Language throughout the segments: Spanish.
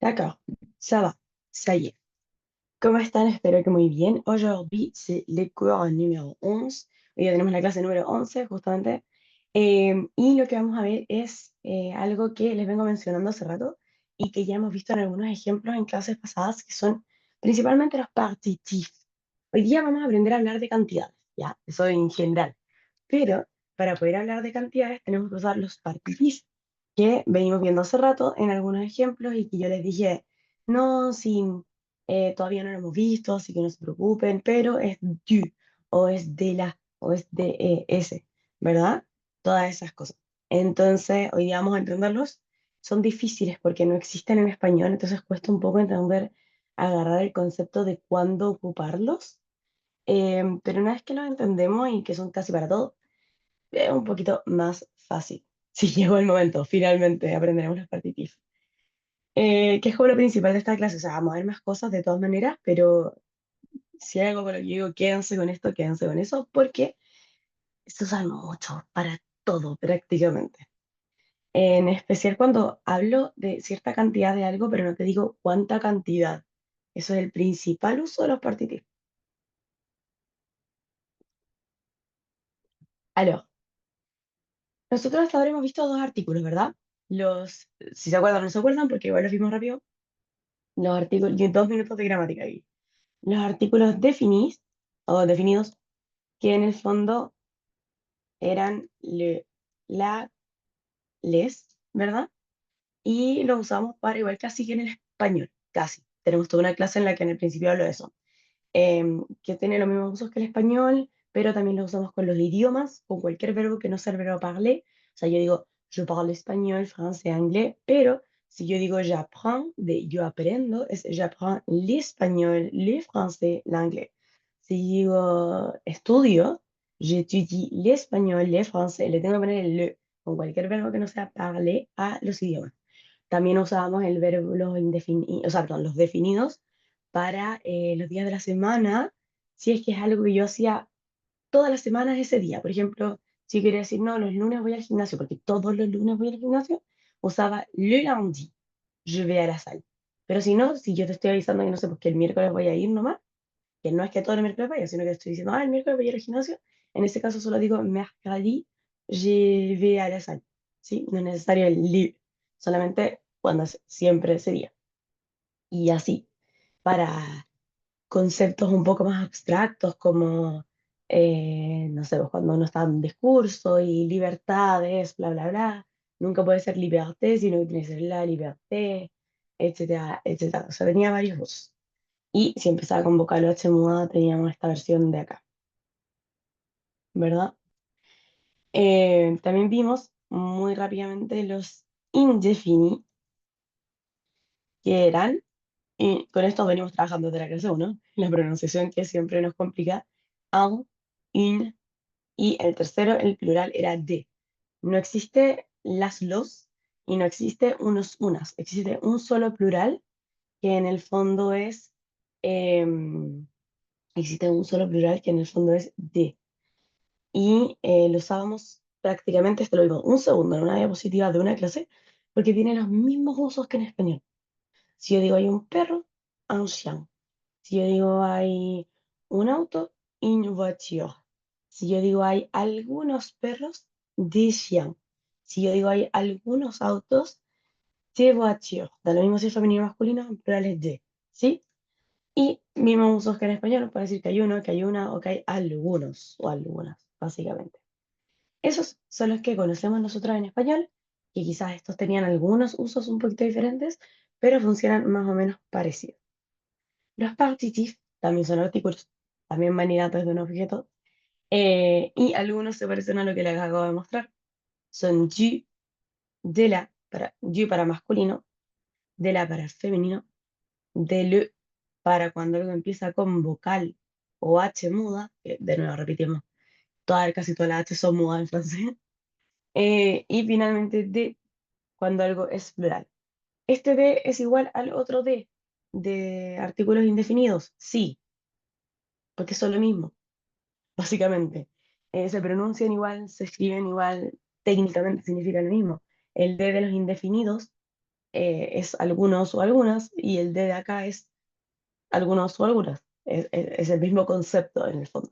D'accord, ça va, ça y est. ¿Cómo están? Espero que muy bien. Aujourd'hui, c'est le cours numéro 11. Hoy ya tenemos la clase número 11, justamente. Y lo que vamos a ver es algo que les vengo mencionando hace rato y que ya hemos visto en algunos ejemplos en clases pasadas, que son principalmente los partitifs. Hoy día vamos a aprender a hablar de cantidades, ya, eso en general. Pero para poder hablar de cantidades tenemos que usar los partitifs que venimos viendo hace rato en algunos ejemplos y que yo les dije, no, si todavía no lo hemos visto, así que no se preocupen, pero es du, o es de la, o es de ese, ¿verdad? Todas esas cosas. Entonces, hoy día vamos a entenderlos. Son difíciles porque no existen en español, entonces cuesta un poco entender, agarrar el concepto de cuándo ocuparlos. Pero una vez que los entendemos y que son casi para todo, es un poquito más fácil. Si llegó el momento, finalmente aprenderemos los partitivos. Que es como lo principal de esta clase. O sea, vamos a ver más cosas de todas maneras, pero si hay algo con lo que digo, quédense con esto, quédense con eso, porque se usan mucho para todo prácticamente. En especial cuando hablo de cierta cantidad de algo, pero no te digo cuánta cantidad. Eso es el principal uso de los partitivos. Alors, nosotros hasta ahora hemos visto dos artículos, ¿verdad? Si se acuerdan o no se acuerdan, porque igual los vimos rápido, los artículos, y 2 minutos de gramática aquí. Los artículos definis, o definidos, que en el fondo eran le, la, les, ¿verdad? Y lo usamos para igual casi que en el español, casi. Tenemos toda una clase en la que en el principio hablo de eso. Que tiene los mismos usos que el español, pero también lo usamos con los idiomas, con cualquier verbo que no sea el verbo parler. O sea, yo digo, yo parle español, francés, anglais, pero si yo digo j'apprends, de yo aprendo, es j'apprends l'espagnol, le français, l'anglais. Si digo estudio, j'étudie l'espagnol, le français, le tengo que poner el le, con cualquier verbo que no sea parler a los idiomas. También usábamos el verbo, los indefinidos, o sea, perdón, los definidos para los días de la semana, si es que es algo que yo hacía todas las semanas ese día. Por ejemplo, si quería decir, no, los lunes voy al gimnasio, porque todos los lunes voy al gimnasio, usaba le lundi, je vais à la salle. Pero si no, si yo te estoy avisando que no sé, pues que el miércoles voy a ir nomás, que no es que todo el miércoles vaya, sino que estoy diciendo, el miércoles voy a ir al gimnasio, en ese caso solo digo mercredi, je vais à la salle. ¿Sí? No es necesario el li, solamente cuando es siempre ese día. Y así, para conceptos un poco más abstractos como, no sé, pues cuando uno está en discurso y libertades, bla, bla, bla, nunca puede ser liberté, sino que tiene que ser la liberté, etcétera, etcétera. O sea, tenía varios usos. Y si empezaba con vocal H muda, teníamos esta versión de acá, ¿verdad? También vimos muy rápidamente los indefinidos, que eran, y con esto venimos trabajando desde la clase 1, la pronunciación que siempre nos complica, un, une, y el tercero, el plural, era de. No existe las, los, y no existe unos, unas. Existe un solo plural, que en el fondo es, existe un solo plural que en el fondo es de. Y lo usábamos prácticamente, esto lo digo un segundo, en una diapositiva de una clase, porque tiene los mismos usos que en español. Si yo digo hay un perro, un chien. Si yo digo hay un auto, une voiture. Si yo digo hay algunos perros, des chiens. Si yo digo hay algunos autos, des voitures. Da lo mismo si es femenino o masculino, en plural es de. ¿Sí? Y mismos usos que en español, para decir que hay uno, que hay una o que hay algunos o algunas, básicamente. Esos son los que conocemos nosotros en español, que quizás estos tenían algunos usos un poquito diferentes, pero funcionan más o menos parecidos. Los partitifs también son artículos, también vanidatos de un objeto, y algunos se parecen a lo que les acabo de mostrar. Son du, de la, para, du para masculino, de la para femenino, de le para cuando algo empieza con vocal o H muda, que de nuevo repetimos, casi todas las H son mudas en francés, y finalmente de cuando algo es plural. ¿Este de es igual al otro de artículos indefinidos? Sí, porque son lo mismo, básicamente. Se pronuncian igual, se escriben igual, técnicamente significa lo mismo. El de los indefinidos es algunos o algunas, y el de acá es algunos o algunas. Es el mismo concepto en el fondo.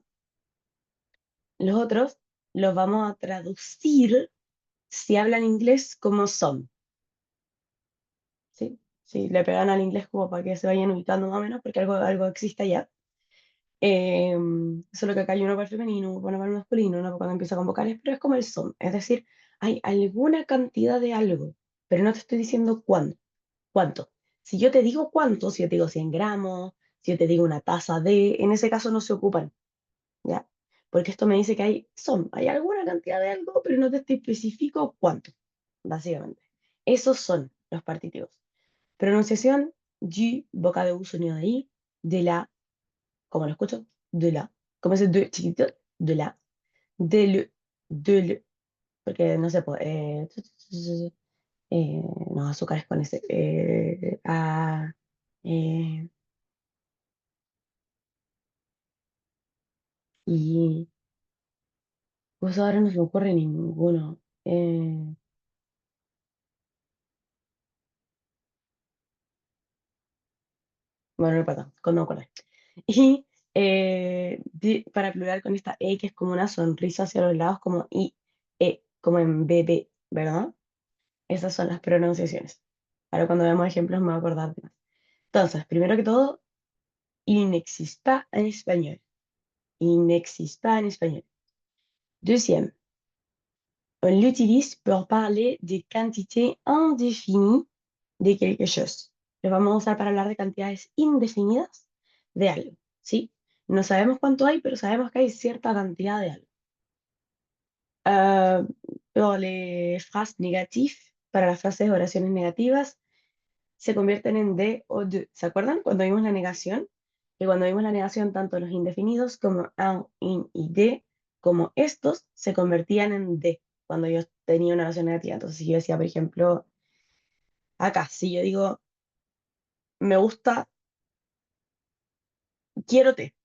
Los otros los vamos a traducir si hablan inglés como son, ¿sí? Si le pegan al inglés como para que se vayan ubicando más o menos, porque algo existe allá. Solo que acá hay uno para el femenino, uno para el masculino, uno cuando empieza con vocales, pero es como el son. Es decir, hay alguna cantidad de algo, pero no te estoy diciendo cuánto. Si yo te digo cuánto, si yo te digo 100 gramos, si yo te digo una taza de, en ese caso no se ocupan, ¿ya? Porque esto me dice que hay alguna cantidad de algo, pero no te especifico cuánto, básicamente. Esos son los partitivos. Pronunciación, du, boca de u, sonido de i, de la, como lo escucho, de la. Como ese de chiquito, de la, de le, porque no sé, pues, no, azúcar es con ese, eh, y pues ahora no se me ocurre ninguno. Bueno, no importa, con no acordé. Y para plural con esta E que es como una sonrisa hacia los lados, como I, E, como en bebé, ¿verdad? Esas son las pronunciaciones. Ahora cuando veamos ejemplos me voy a acordar de más. Entonces, primero que todo, il n'existe pas en español. Il n'existe pas en español. Deuxième, on l'utilise pour parler des quantités indéfinies de quelque chose. Lo vamos a usar para hablar de cantidades indefinidas de algo, ¿sí? No sabemos cuánto hay, pero sabemos que hay cierta cantidad de algo. Ah, pour les phrases négatives, para las frases de oraciones negativas, se convierten en de o de. ¿Se acuerdan? Cuando vimos la negación, que cuando vimos la negación, tanto los indefinidos como un, in y de, como estos, se convertían en de cuando yo tenía una oración negativa. Entonces, si yo decía, por ejemplo, acá, si yo digo, me gusta, quiero té.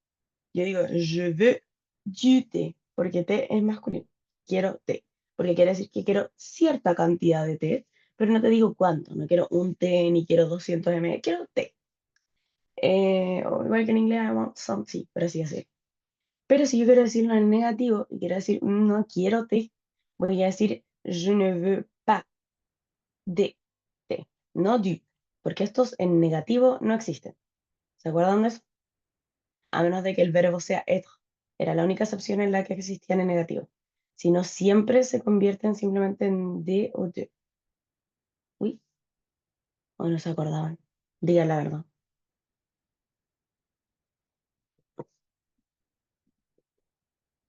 Yo digo, je veux du té, porque té es masculino. Quiero té, porque quiere decir que quiero cierta cantidad de té, pero no te digo cuánto. No quiero un té ni quiero 200 ml, quiero té. O igual que en inglés, I want some tea, por así decirlo. Pero si yo quiero decirlo en negativo y quiero decir no quiero té, voy a decir je ne veux pas de té, no du, porque estos en negativo no existen. ¿Se acuerdan de eso? A menos de que el verbo sea être. Era la única excepción en la que existían en negativo. Si no, siempre se convierten simplemente en de o de. Uy, o no se acordaban. Digan la verdad.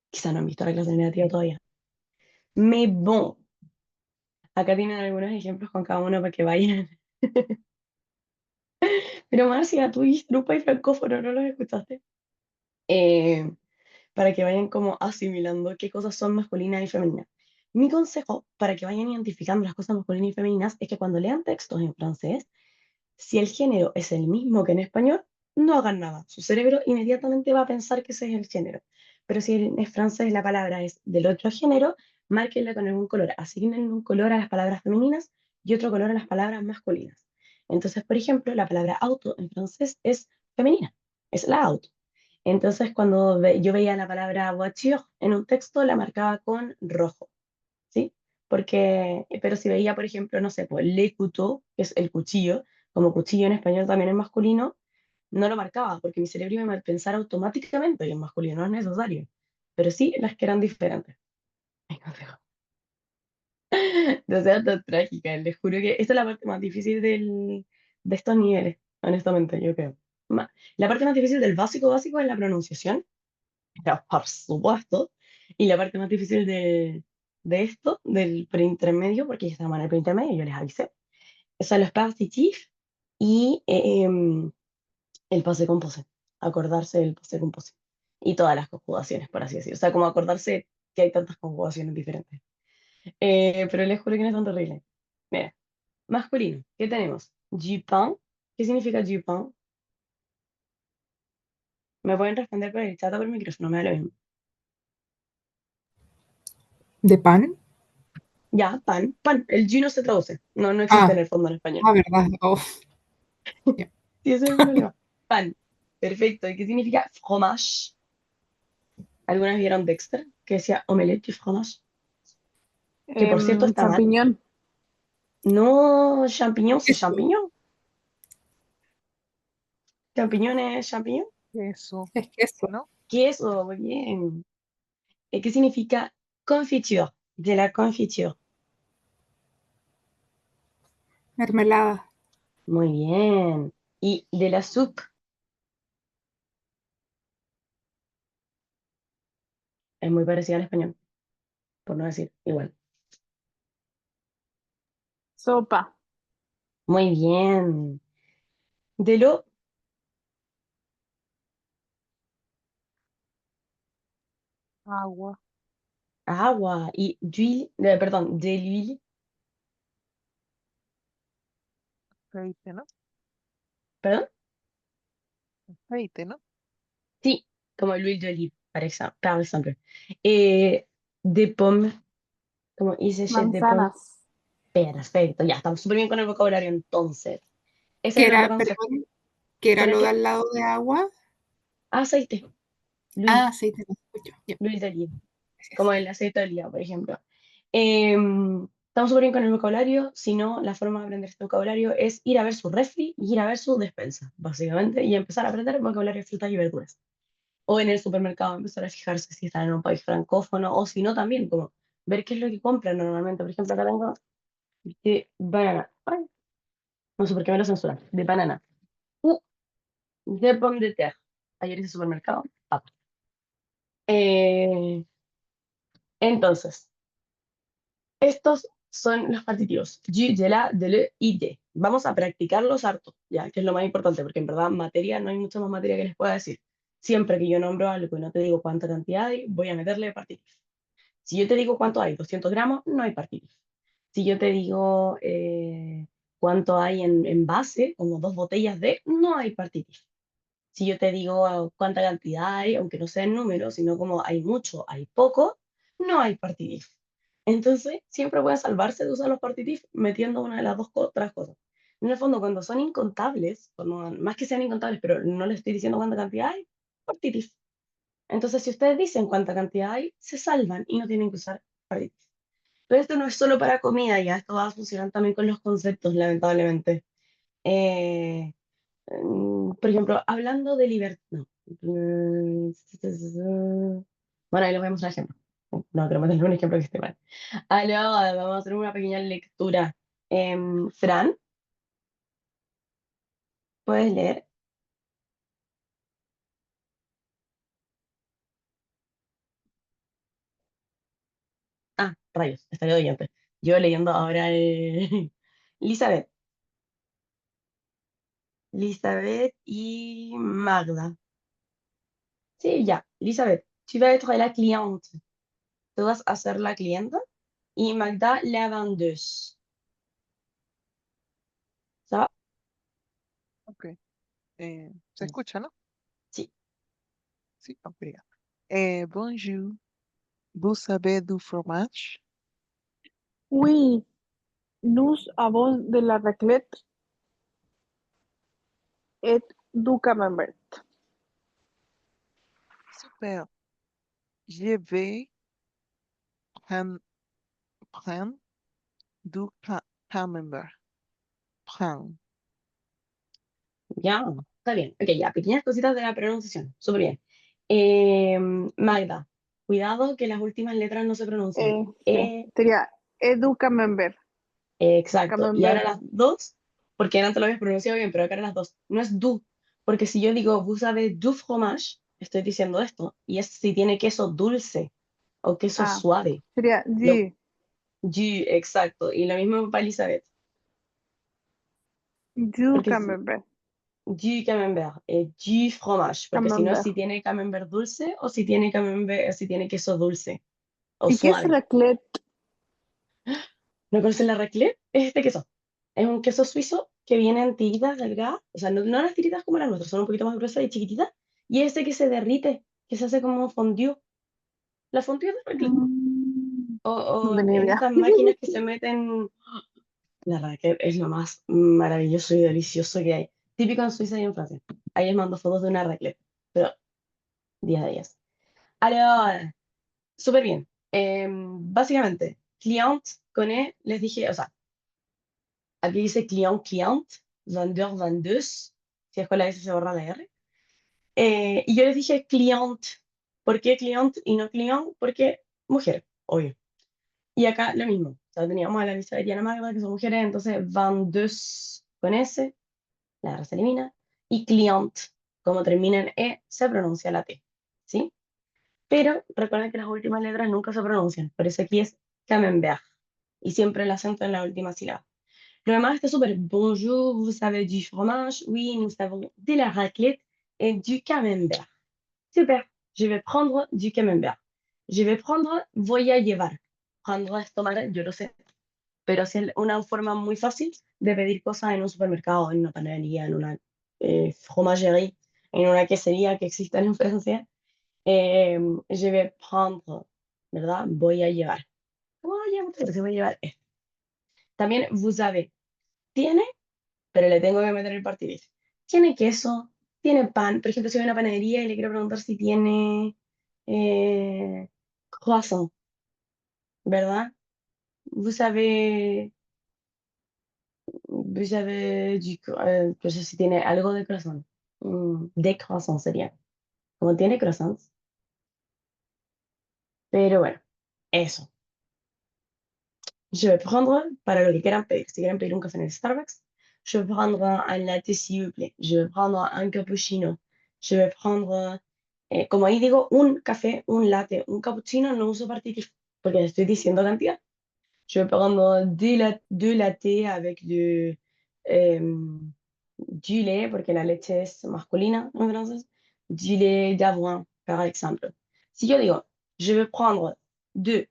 Quizá no han visto la clase de negativo todavía. Mais bon, acá tienen algunos ejemplos con cada uno para que vayan. Pero Marcia, tú y Drupa y francófono, ¿no los escuchaste? Eh, para que vayan como asimilando qué cosas son masculinas y femeninas. Mi consejo para que vayan identificando las cosas masculinas y femeninas es que cuando lean textos en francés, si el género es el mismo que en español, no hagan nada. Su cerebro inmediatamente va a pensar que ese es el género. Pero si en francés la palabra es del otro género, márquenla con algún color. Asignen un color a las palabras femeninas y otro color a las palabras masculinas. Entonces, por ejemplo, la palabra auto en francés es femenina, es la auto. Entonces, cuando yo veía la palabra voiture en un texto, la marcaba con rojo, ¿sí? Porque, pero si veía, por ejemplo, no sé, pues le couteau, que es el cuchillo, como cuchillo en español también es masculino, no lo marcaba, porque mi cerebro iba a pensar automáticamente que es masculino, no es necesario. Pero sí las que eran diferentes. Ay, no sé. No sea tan trágica, les juro que esta es la parte más difícil de estos niveles, honestamente, yo creo. La parte más difícil del básico básico es la pronunciación, pero por supuesto. Y la parte más difícil de esto, del preintermedio, porque ya estamos en el preintermedio, yo les avisé, son los partitifs y el passé composé, acordarse del passé composé. Y todas las conjugaciones, por así decirlo. O sea, como acordarse que hay tantas conjugaciones diferentes. Pero les juro que no es tan terrible. Mira, masculino, ¿qué tenemos? Du pain. ¿Qué significa du pain? Me pueden responder por el chat o por el micrófono, me da lo mismo. ¿De pan? Ya, pan, pan. El G no se traduce. No, no existe Ah, en el fondo en español. verdad. Oh, ya. Sí, ese es el problema. Pan. Perfecto. ¿Y qué significa fromage? ¿Algunas vieron Dexter? Que decía omelette du fromage. Que por cierto está mal. Champiñón. No, champiñón, ¿c'est Eso. champignon? ¿Champiñón es champiñón? Queso, Es queso. ¿no? Queso, muy bien. ¿Qué significa confiture? De la confiture. Mermelada. Muy bien. Y de la soupe, es muy parecida al español, por no decir igual. Sopa. Muy bien. De lo Agua, agua y d'huile, perdón, de l'huile, aceite, ¿no? perdón. Aceite, ¿no? Sí, como l'huile d'olive, par ejemplo. Eh, de pomme, como hice de pomme. Manzanas. Perfecto, ya estamos súper bien con el vocabulario entonces. Ese Que es el otro era, concepto. perdón, que ¿Que era era lo de qué? al lado de agua. Aceite, l'huile, Ah, aceite, no escucho. Ya, l'huile d'olive. Como gracias. el aceite de oliva, por ejemplo. Estamos súper bien con el vocabulario, si no, la forma de aprender este vocabulario es ir a ver su refri y ir a ver su despensa, básicamente, y empezar a aprender vocabulario de frutas y verduras. O en el supermercado empezar a fijarse si están en un país francófono, o si no, también como ver qué es lo que compran normalmente. Por ejemplo, acá tengo de banana. Ay, no sé por qué me lo censuran. De banana. Uh, de pomme de terre. Ayer hice supermercado. Papa. Eh, entonces, estos son los partitivos. Du, de la, de le y de. Vamos a practicarlos harto, ya, que es lo más importante, porque en verdad materia no hay mucha más materia que les pueda decir. Siempre que yo nombro algo y no te digo cuánta cantidad hay, voy a meterle partitivos. Si yo te digo cuánto hay, 200 gramos, no hay partitivos. Si yo te digo cuánto hay en base, como dos botellas de, no hay partitivos. Si yo te digo cuánta cantidad hay, aunque no sea en número, sino como hay mucho, hay poco, no hay partitif. Entonces, siempre pueden salvarse de usar los partitif metiendo una de las dos otras cosas. En el fondo, cuando son incontables, más que sean incontables, pero no les estoy diciendo cuánta cantidad hay, partitif. Entonces, si ustedes dicen cuánta cantidad hay, se salvan y no tienen que usar partitif. Pero esto no es solo para comida, ya esto va a funcionar también con los conceptos, lamentablemente. Eh, por ejemplo, hablando de libertad. No. Bueno, ahí les voy a mostrar ejemplo. No, quiero meterle un ejemplo que esté mal. Luego vamos a hacer una pequeña lectura. Fran, ¿puedes leer? Rayos, estaría oyente. Yo leyendo ahora Elizabeth. Elizabeth y Magda. Sí, ya. Elizabeth, tu vas être la cliente. Tú vas a ser la clienta y Magda la vendeuse. ¿Ça va? Ok. ¿Se escucha, no? Sí. Sí, obrigado. Bonjour, vous savez du fromage? Oui, nous avons de la raclette et du camembert. Super. Je vais prendre, prendre du camembert. Prendre. Ya, está bien. Ok, ya, pequeñas cositas de la pronunciación. Súper bien. Magda, cuidado que las últimas letras no se pronuncian. Sí, sería edu camembert. Exacto. Y ahora Camembert. las dos, porque antes lo habías pronunciado bien, pero acá ahora las dos. No es du, porque si yo digo vous avez du fromage, estoy diciendo esto. Y es si tiene queso dulce o queso Ah, suave. sería Lo, du. du, exacto. Y lo mismo para Elizabeth. Du Porque camembert. du camembert, du fromage, porque si no es Camembert. si tiene camembert dulce o si tiene camembert, si tiene queso dulce o ¿Y qué es suave. raclette? ¿No conocen la raclette? Es este queso. Es un queso suizo que viene en tiritas delgadas, o sea, no las tiritas como las nuestras, son un poquito más gruesas y chiquititas, y es este que se derrite, que se hace como fondue. La fondue es de raclette. No O tenía en idea. estas máquinas que se meten. La raquel es lo más maravilloso y delicioso que hay. Típico en Suiza y en Francia. Ahí les mando fotos de una raclette, pero 10 de ellas. Alors, súper bien. Básicamente, client con E, les dije, o sea, aquí dice client, vendeur, vendeuse. Si es con la S se borra la R. Y yo les dije client. ¿Por qué client y no client? Porque mujer, obvio. Y acá lo mismo. O sea, teníamos a la Elizabeth y a la Magda, que son mujeres, entonces vendeuse con S, la R se elimina. Y client, como termina en E, se pronuncia la T. ¿Sí? Pero recuerden que las últimas letras nunca se pronuncian. Por eso aquí es Camembert. Y siempre el acento en la última sílaba. Lo demás está súper. Bonjour, vous avez du fromage? Oui, nous avons de la raclette et du camembert. Super. Je vais prendre du camembert. Je vais prendre, voy a llevar. Prendre es tomar, yo lo sé. Pero si es una forma muy fácil de pedir cosas en un supermercado, en una panadería, en una fromagerie, en una quesería que existen en Francia. Je vais prendre, ¿verdad? Voy a llevar. Voy a, voy a llevar esto. También vous avez. Tiene, pero le tengo que meter el participo. Tiene queso, tiene pan. Por ejemplo, si voy a una panadería y le quiero preguntar si tiene croissant, ¿verdad? Vous avez no sé si tiene algo de croissant. De croissant sería. Como tiene croissants. Pero bueno, eso. Je vais prendre, para lo que quieran pedir, si quieren pedir un café en el Starbucks, je vais prendre un latte s'il vous plaît, je vais prendre un cappuccino, je vais prendre, como ahí digo, un café, un latte, un cappuccino, no uso partitivo, porque le estoy diciendo cantidad. Je vais prendre deux lattes avec du lait, porque la leche es masculina, entonces, du lait d'avoine, par exemple. Si yo digo, je vais prendre deux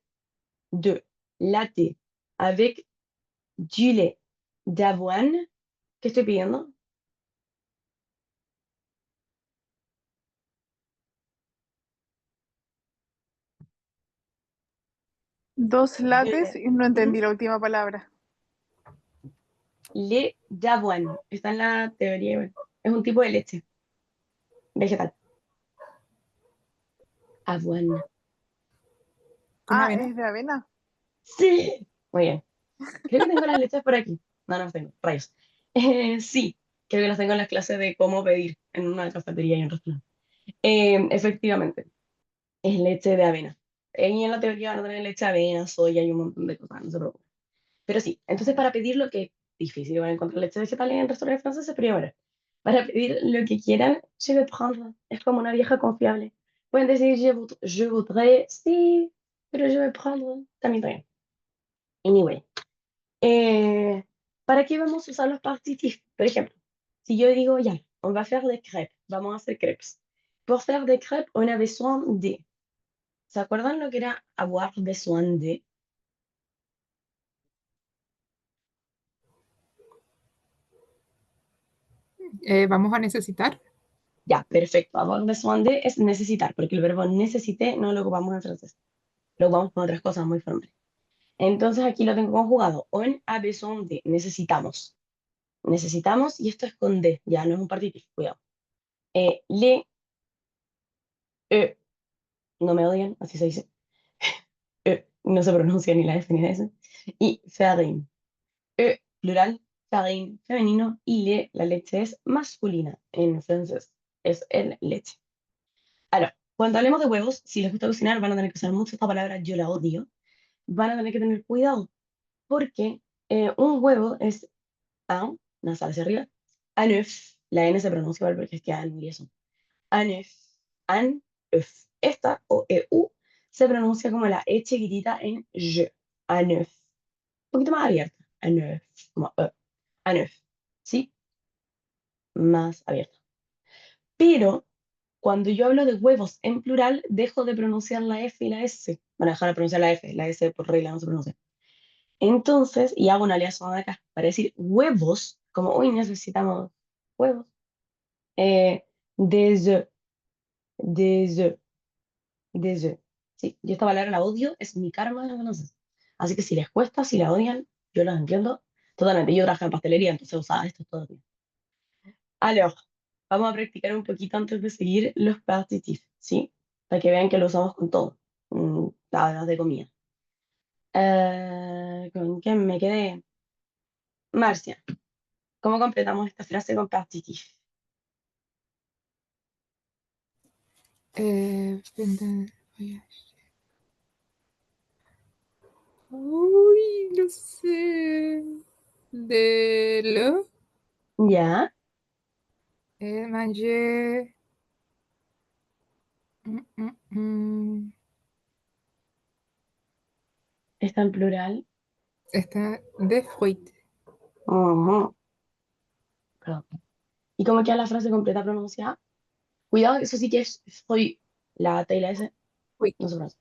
latte avec du lait d'avoine. ¿Qué estoy pidiendo? Dos De lates y no Ujú. entendí la última palabra. Lait d'avoine. Está en la teoría. Bueno, es un tipo de leche vegetal. Avoine. ¿Con Ah, avena? es de avena. Sí. Muy bien. Creo que tengo las leches por aquí. No, no las tengo. Rayos. Sí. Creo que las tengo en las clases de cómo pedir en una cafetería y un restaurante. Efectivamente. Es leche de avena. Y en la teoría van a tener leche de avena, soya y un montón de cosas. No se preocupen. Pero sí, entonces para pedir lo que difícil van a encontrar leche vegetal en restaurantes franceses, pero ahora, para pedir lo que quieran, je vais prendre. Es como una vieja confiable. Pueden decir je voudrais, sí, pero je vais prendre. También bien. Anyway, ¿para qué vamos a usar los partitifs? Por ejemplo, si yo digo, ya, on va faire des crêpes, vamos a hacer crepes. Pour faire des crêpes, on a besoin de. ¿Se acuerdan lo que era avoir besoin de? Vamos a necesitar. Ya, perfecto. Avoir besoin de es necesitar, porque el verbo necesité no lo ocupamos en francés. Lo ocupamos con otras cosas muy formales. Entonces aquí lo tengo conjugado. On a besoin de. Necesitamos. Necesitamos, y esto es con D, ya no es un partitivo, cuidado. Le, no me odian, así se dice. No se pronuncia ni la F ni la S. Y farine. Plural, farine, femenino. Y le, la leche es masculina en francés. Es el leche. Ahora, cuando hablemos de huevos, si les gusta cocinar, van a tener que usar mucho esta palabra, yo la odio. Van a tener que tener cuidado, porque un huevo es un, nasal hacia arriba, un œuf, la N se pronuncia igual porque es que un y eso. Un œuf, un œuf. Esta, o EU, se pronuncia como la E chiquitita en je, un œuf. Un poquito más abierta, un œuf, como un œuf, ¿sí? Más abierta. Pero cuando yo hablo de huevos en plural, dejo de pronunciar la F y la S. Van a dejar de pronunciar la S por regla no se pronuncia. Entonces, y hago una liaison acá para decir huevos, como hoy necesitamos huevos. Des œufs, des œufs, des œufs. Sí, yo esta palabra la odio, es mi karma en francés. Así que si les cuesta, si la odian, yo los entiendo totalmente. Yo trabajé en pastelería, entonces usaba esto todo el día. Alors, vamos a practicar un poquito antes de seguir los partitifs, ¿sí? Para que vean que lo usamos con todo. Tablas de comida. ¿Con quién me quedé? Marcia, ¿cómo completamos esta frase con partitif? Pendant voyage. Uy, no sé. De le Ya, manger. Mm. está en plural. Está de fruit. Ujú, perdón. ¿Y cómo queda la frase completa pronunciada? Cuidado, eso sí que es soy la T y la S, Oui. no se pronuncia.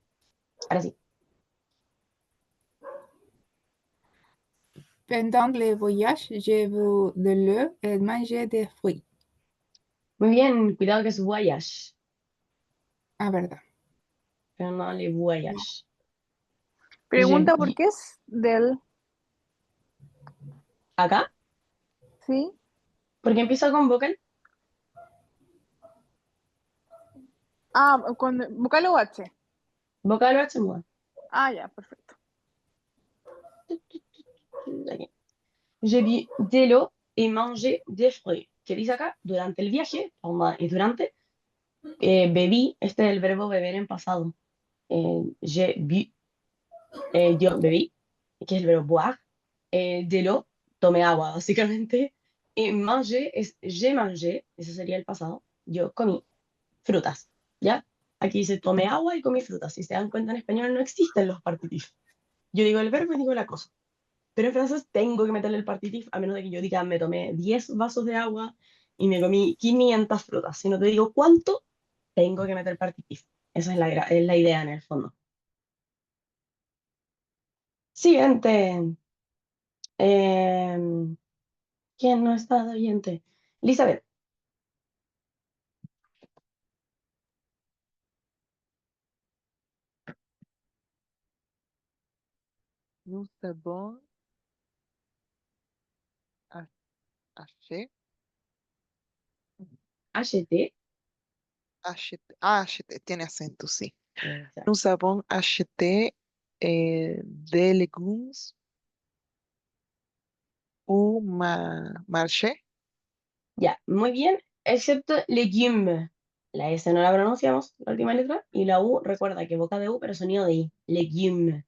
Ahora sí. Pendant le voyage, je veux de l'eau et manger des fruits. Muy bien, cuidado que es voyage, Ah, verdad. pero no le voyage. Pregunta por qué es del, Acá, ¿sí? porque empieza con vocal, Ah, con vocal o H. vocal o H muda. Ah, ya, perfecto. Aquí. J'ai bu de l'eau et mangé des fruits. ¿Qué dice acá? Durante el viaje, y durante, bebí, este es el verbo beber en pasado. J'ai bu, yo bebí, que es el verbo boire. De l'eau, tomé agua, básicamente. Y manger es j'ai mangé, ese sería el pasado. Yo comí frutas, ¿ya? Aquí dice tomé agua y comí frutas. Si se dan cuenta, en español no existen los partitivos. Yo digo el verbo y digo la cosa. Pero en francés tengo que meterle el partitif, a menos de que yo diga me tomé 10 vasos de agua y me comí 500 frutas. Si no te digo cuánto, tengo que meter partitif. Esa es es la idea en el fondo. Siguiente. Em, ¿Quién no está de oyente? Elizabeth, Nous avons ach- acheté, HT. acheté, tiene acento, sí. Nous avons acheté des légumes au marché. Ya, muy bien, excepto legume. La S no la pronunciamos, la última letra, y la U, recuerda que boca de U, pero sonido de I. Legume.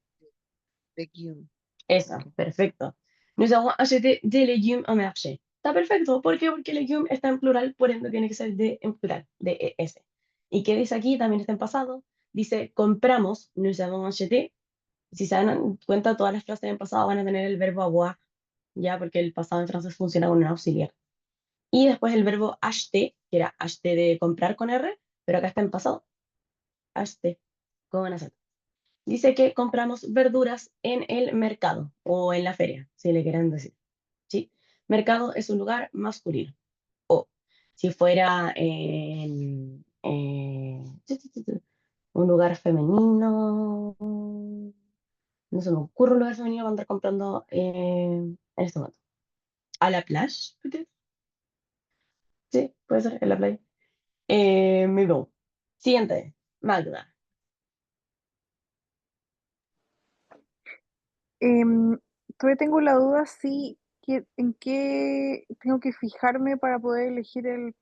Légumes. Esa, Ok. perfecto. Nous avons acheté des légumes au marché. Está perfecto. ¿Por qué? Porque legume está en plural, por ende tiene que ser de en plural, de ES. ¿Y qué dice aquí? También está en pasado. Dice compramos, nous avons acheté. Si se dan cuenta, todas las frases en pasado van a tener el verbo avoir, ya, porque el pasado en francés funciona con un auxiliar. Y después el verbo acheter, que era acheter de comprar con R, pero acá está en pasado. Acheter, con acento. Dice que compramos verduras en el mercado o en la feria, si le quieren decir. ¿Sí? Mercado es un lugar masculino. O si fuera un lugar femenino, no se me ocurre un lugar femenino para andar comprando en este momento. ¿A la playa? ¿Peut-être? Sí, puede ser, en la playa. Muy bien. Siguiente, Magda. Todavía tengo la duda en qué tengo que fijarme para poder elegir el En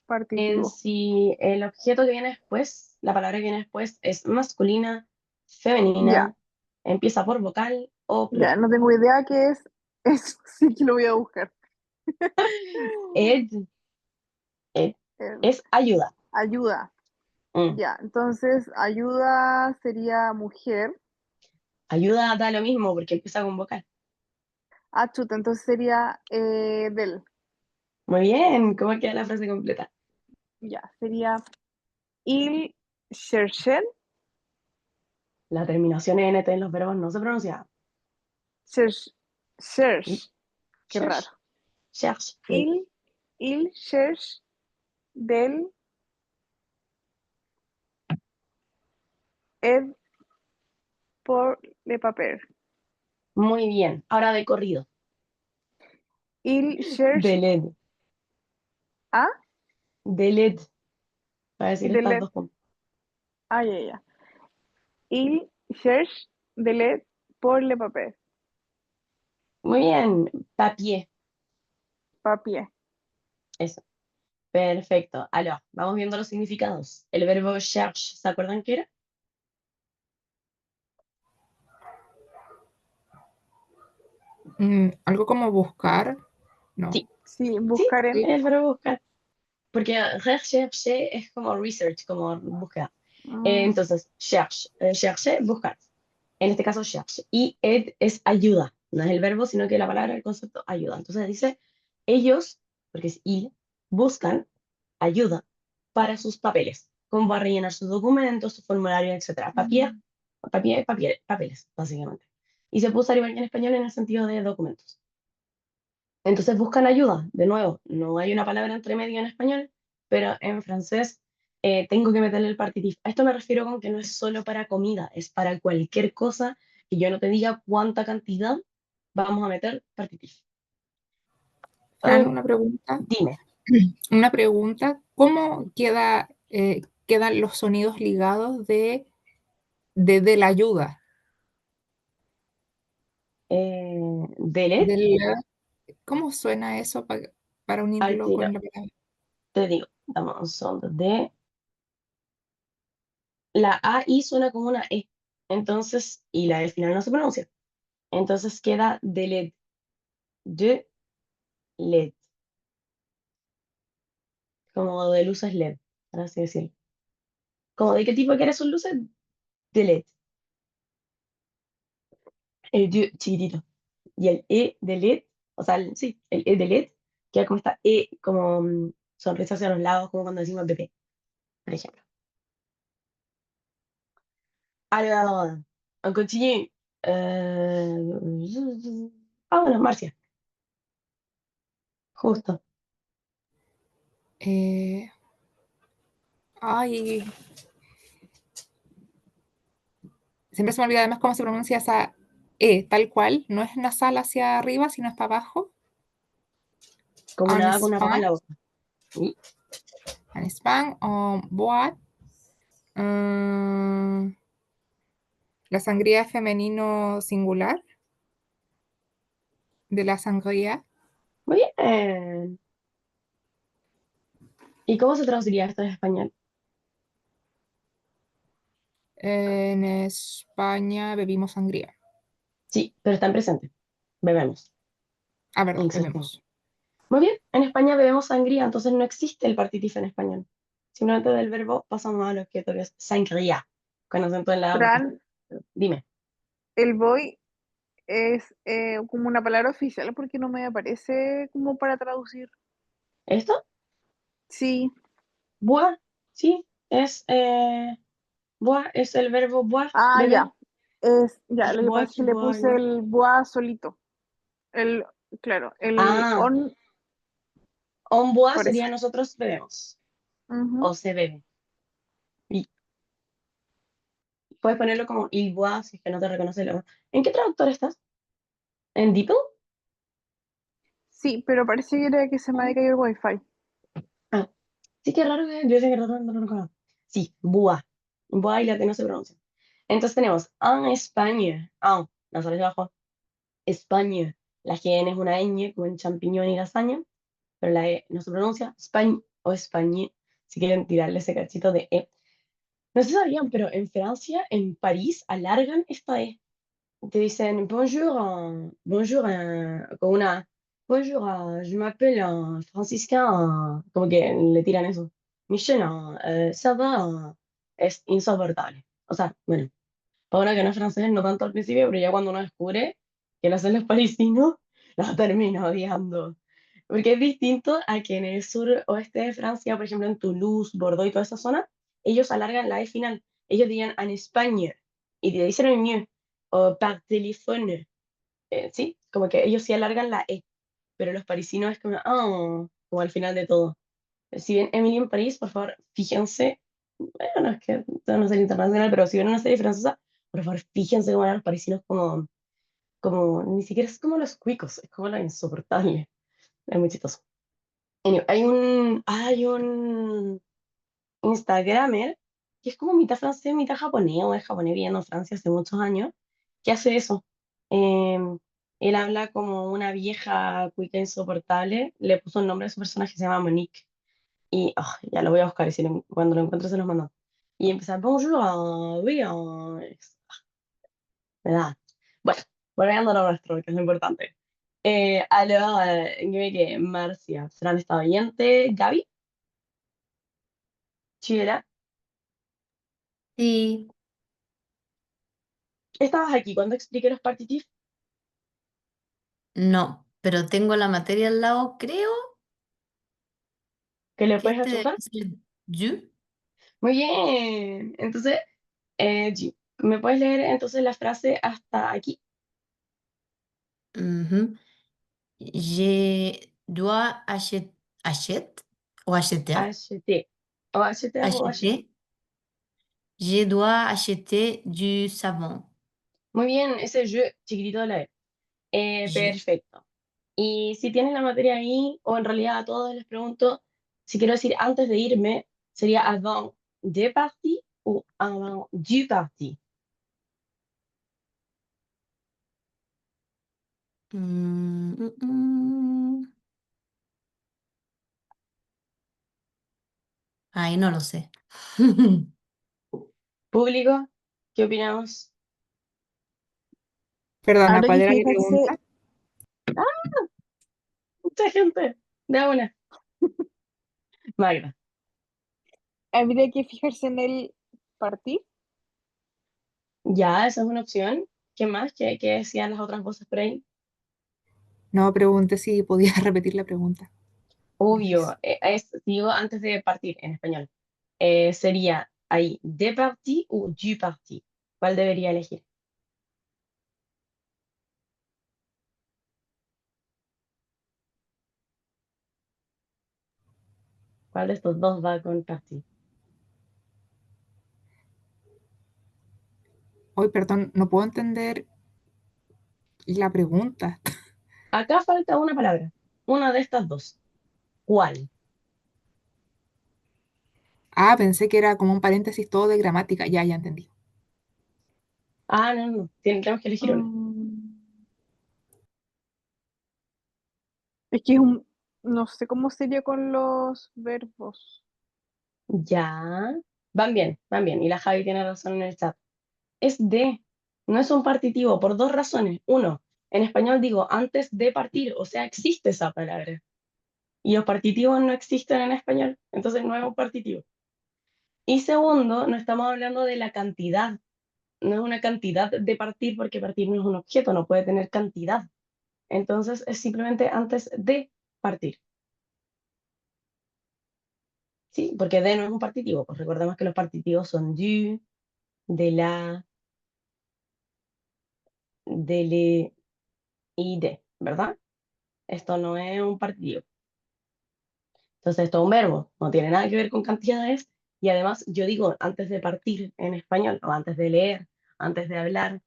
partitivo. si el objeto que viene después, la palabra que viene después es masculina, Ya, femenina, empieza por vocal o ya, plural. no tengo idea qué es. Eso sí que lo voy a buscar. Ed, ed, Eh, es ayuda. ayuda. Mm. Ya, entonces ayuda sería mujer. Ayuda da lo mismo porque empieza con vocal. Ah, chuta, entonces sería del. Muy bien, ¿cómo queda la frase completa? Ya, sería il cherchait, La terminación en NT en los verbos no se pronuncia. cherche, cherche, qué raro. Cherche, cherche, sí. Il, il cherche del Ed pour le papier. Muy bien. Ahora de corrido. Il cherche De LED. a De LED. Para decir de estas l'aide. dos puntos. Ah, ya. Il cherche de l'aide pour le papier. Muy bien. Papier. Papier. Eso. Perfecto. Alors, vamos viendo los significados. El verbo cherche, ¿se acuerdan qué era? Algo como buscar, ¿no? Sí. Sí, Sí, buscar en. el verbo buscar. Porque recherche es como research, como búsqueda. Mm, Entonces, cherche, cherche, buscar. En este caso, cherche. Y ed es ayuda. No es el verbo, sino que la palabra, el concepto, ayuda. Entonces dice, ellos, porque es il, buscan ayuda para sus papeles, como para rellenar sus documentos, sus formularios, etcétera. Papier, mm, papeles, básicamente. Y se puede usar igual que en español en el sentido de documentos. Entonces buscan ayuda. De nuevo, no hay una palabra entre medio en español, pero en francés tengo que meterle el partitif. A esto me refiero con que no es solo para comida, es para cualquier cosa que yo no te diga cuánta cantidad vamos a meter partitif. Fran, una pregunta. Dime. Una pregunta. ¿Cómo quedan los sonidos ligados de la ayuda? Delet, ¿Cómo suena eso para al unirlo tiro, con la palabra? te digo, dame un segundo. La A I suena como una E, entonces, y la E final no se pronuncia. Entonces queda delet, de LED, como de luces LED, por así decirlo. ¿Como de qué tipo quieres sus luces? De LED. El de chiquitito. Y el E de LED, o sea, sí, el E de LED, queda como esta E, como sonrisa hacia los lados, como cuando decimos bebé, por ejemplo. Alors, on continue. Bueno, Marcia, justo. Ay, siempre se me olvida además cómo se pronuncia esa E, tal cual. No es nasal hacia arriba, sino es para abajo. Como En una A con una papa en España, la boca. ¿Sí? en España, o boat. La sangría femenino singular de la sangría. Muy bien. ¿Y cómo se traduciría esto en español? En España bebimos sangría. Sí, pero está en presente. Bebemos. Ah, verdad, Exacto. bebemos. Muy bien, en España bebemos sangría, entonces no existe el partitivo en español. Simplemente del verbo pasamos a lo que todavía es sangría, con acento en la boca. Fran, Dime, el boy es como una palabra oficial porque no me aparece como para traducir. ¿esto? Sí, Bois, sí, bois es el verbo boire, beber. ya. Ya, Je lo que pasa bois, es tu que le bois, puse ¿no? el bois solito. Claro, el Ah, on, on bois por eso. sería nosotros bebemos, Ujú. o se bebe. Y puedes ponerlo como il bois si es que no te reconoce el O. ¿En qué traductor estás? ¿En DeepL? Sí, pero parece que era que se me había caído el wifi. Ah, sí, qué raro que yo sé que no lo reconozco. Sí, bois. Bois y latino se pronuncia. Entonces tenemos en España, no sale abajo, España. La G es una ñ, como en champiñón y lasaña, pero la E no se pronuncia, España o España, si quieren tirarle ese cachito de E. No sé si sabían, pero en Francia, en París, alargan esta E. Te dicen bonjour, bonjour, con una bonjour, je m'appelle Francisca, como que le tiran eso. Michel, ça va, es insoportable. O sea, bueno, para una que no es francés, no tanto al principio, pero ya cuando uno descubre que lo hacen los parisinos, lo termino odiando. Porque es distinto a que en el sur oeste de Francia, por ejemplo en Toulouse, Bordeaux y toda esa zona, ellos alargan la E final. Ellos dirían en España y te dicen el ñe o par téléphone. Sí, como que ellos sí alargan la E, pero los parisinos es como, como al final de todo. Si bien Emily en París, por favor, fíjense bueno, es que esto no es serie internacional, pero si ven una serie francesa, por favor, fíjense cómo eran los parisinos ni siquiera es como los cuicos, es como lo insoportable. Es muy chistoso. Anyway, hay un Instagramer que es como mitad francés, mitad japonés, o es japonés viviendo en Francia hace muchos años, que hace eso. Em, Él habla como una vieja cuica insoportable, le puso un nombre a su personaje que se llama Monique. Y ya lo voy a buscar y cuando lo encuentre se los mando. Y empieza, bonjour, oui, me da. Bueno, volviendo a lo nuestro, que es lo importante. Alors, que Marcia, Fran estaba oyente, Gaby, Chivela, Sí, estabas aquí cuando expliqué los partitivos, no, pero tengo la materia al lado, creo que le que puedes este debe achuntar. ser you. Muy bien. Entonces, G, ¿me puedes leer entonces la frase hasta aquí? Ujú. Je dois acheter, HT. O HT o HT. acheter, je dois acheter du savon. Muy bien, ese je chiquitito de la E. Je. Perfecto. Y si tienes la materia ahí, o en realidad a todos les pregunto, si quiero decir antes de irme, sería avant de parti o avant du parti. Mm, mm, mm. Ay, no lo sé. Público, ¿qué opinamos? Perdona, Habría ¿cuál que era mi fijarse, pregunta? Mucha gente, de una. Magda. habría que fijarse en el partir. Ya, esa es una opción. ¿Qué más? ¿Qué decían las otras voces por ahí? No, pregunté si podía repetir la pregunta. Obvio, digo antes de partir en español. Sería ahí, de parti o du parti. ¿Cuál debería elegir? ¿Cuál de estos dos va con parti? Hoy, perdón, no puedo entender la pregunta. Acá falta una palabra. Una de estas dos. ¿Cuál? Ah, pensé que era como un paréntesis todo de gramática. Ya, ya entendí. Ah, no, no. Tenemos que elegir una. Mm, es que es un, no sé cómo sería con los verbos. Ya. Van bien, van bien. Y la Javi tiene razón en el chat. Es de. No es un partitivo por dos razones. Uno, en español digo antes de partir, o sea, existe esa palabra. Y los partitivos no existen en español, entonces no es un partitivo. Y segundo, no estamos hablando de la cantidad, no es una cantidad de partir porque partir no es un objeto, no puede tener cantidad. Entonces es simplemente antes de partir. Sí, porque de no es un partitivo, pues recordemos que los partitivos son du, de la, de le y de, ¿verdad? Esto no es un partitivo. Entonces esto es un verbo, no tiene nada que ver con cantidades y además yo digo antes de partir en español o antes de leer, antes de hablar,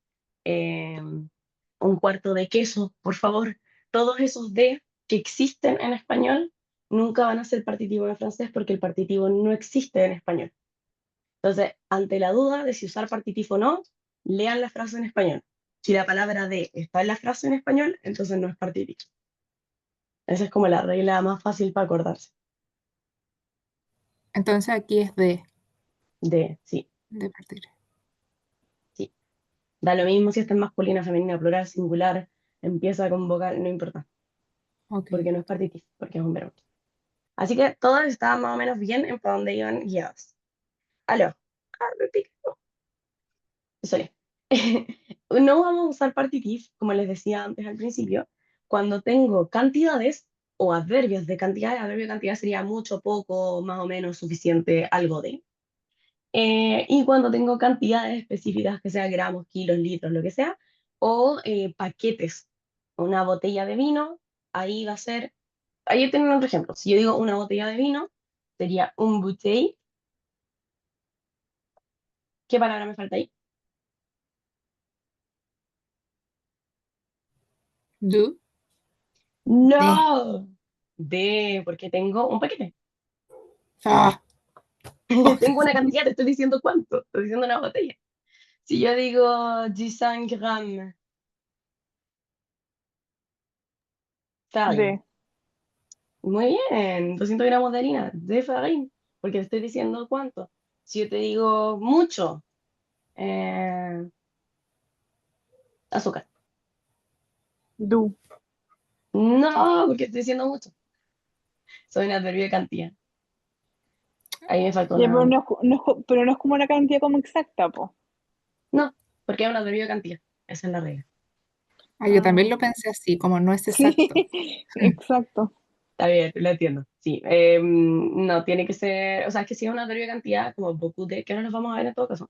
eh, un cuarto de queso, por favor. Todos esos de que existen en español nunca van a ser partitivo en francés porque el partitivo no existe en español. Entonces, ante la duda de si usar partitivo o no, lean la frase en español. Si la palabra de está en la frase en español, entonces no es partitivo. Esa es como la regla más fácil para acordarse. Entonces aquí es De, sí, de partir. sí. Da lo mismo si está en masculina, femenina, plural, singular, empieza con vocal, no importa, Ok. porque no es partitivo, porque es un verbo. Así que todos estaban más o menos bien en para dónde iban guiados. Aló. Me pico. Sorry. No vamos a usar partitiv, como les decía antes al principio, cuando tengo cantidades o adverbios de cantidad. Adverbio de cantidad sería mucho, poco, más o menos, suficiente, algo de. Y cuando tengo cantidades específicas, que sea gramos, kilos, litros, lo que sea, o paquetes, una botella de vino, ahí va a ser, ahí tienen otro ejemplo. Si yo digo una botella de vino, sería un bouteille, ¿Qué palabra me falta ahí? Du. No. De, porque tengo un paquete. Ah, Tengo una cantidad, te estoy diciendo cuánto. Estoy diciendo una botella. Si yo digo 15 gramos, farine. De. Muy bien, 200 gramos de harina de farina, porque te estoy diciendo cuánto. Si yo te digo mucho, eh, azúcar. Du. No, porque estoy diciendo mucho. Soy un adverbio de cantidad. Ahí me faltó Ya, pero una. pero no es como una cantidad como exacta, po. No, porque es un adverbio de cantidad. Esa es la regla. yo también Ah, lo pensé así, como no es sí, exacto. exacto. Está bien, lo entiendo. Sí, no tiene que ser, o sea, es que si es un adverbio de cantidad, como beaucoup de, que no los vamos a ver en todo caso,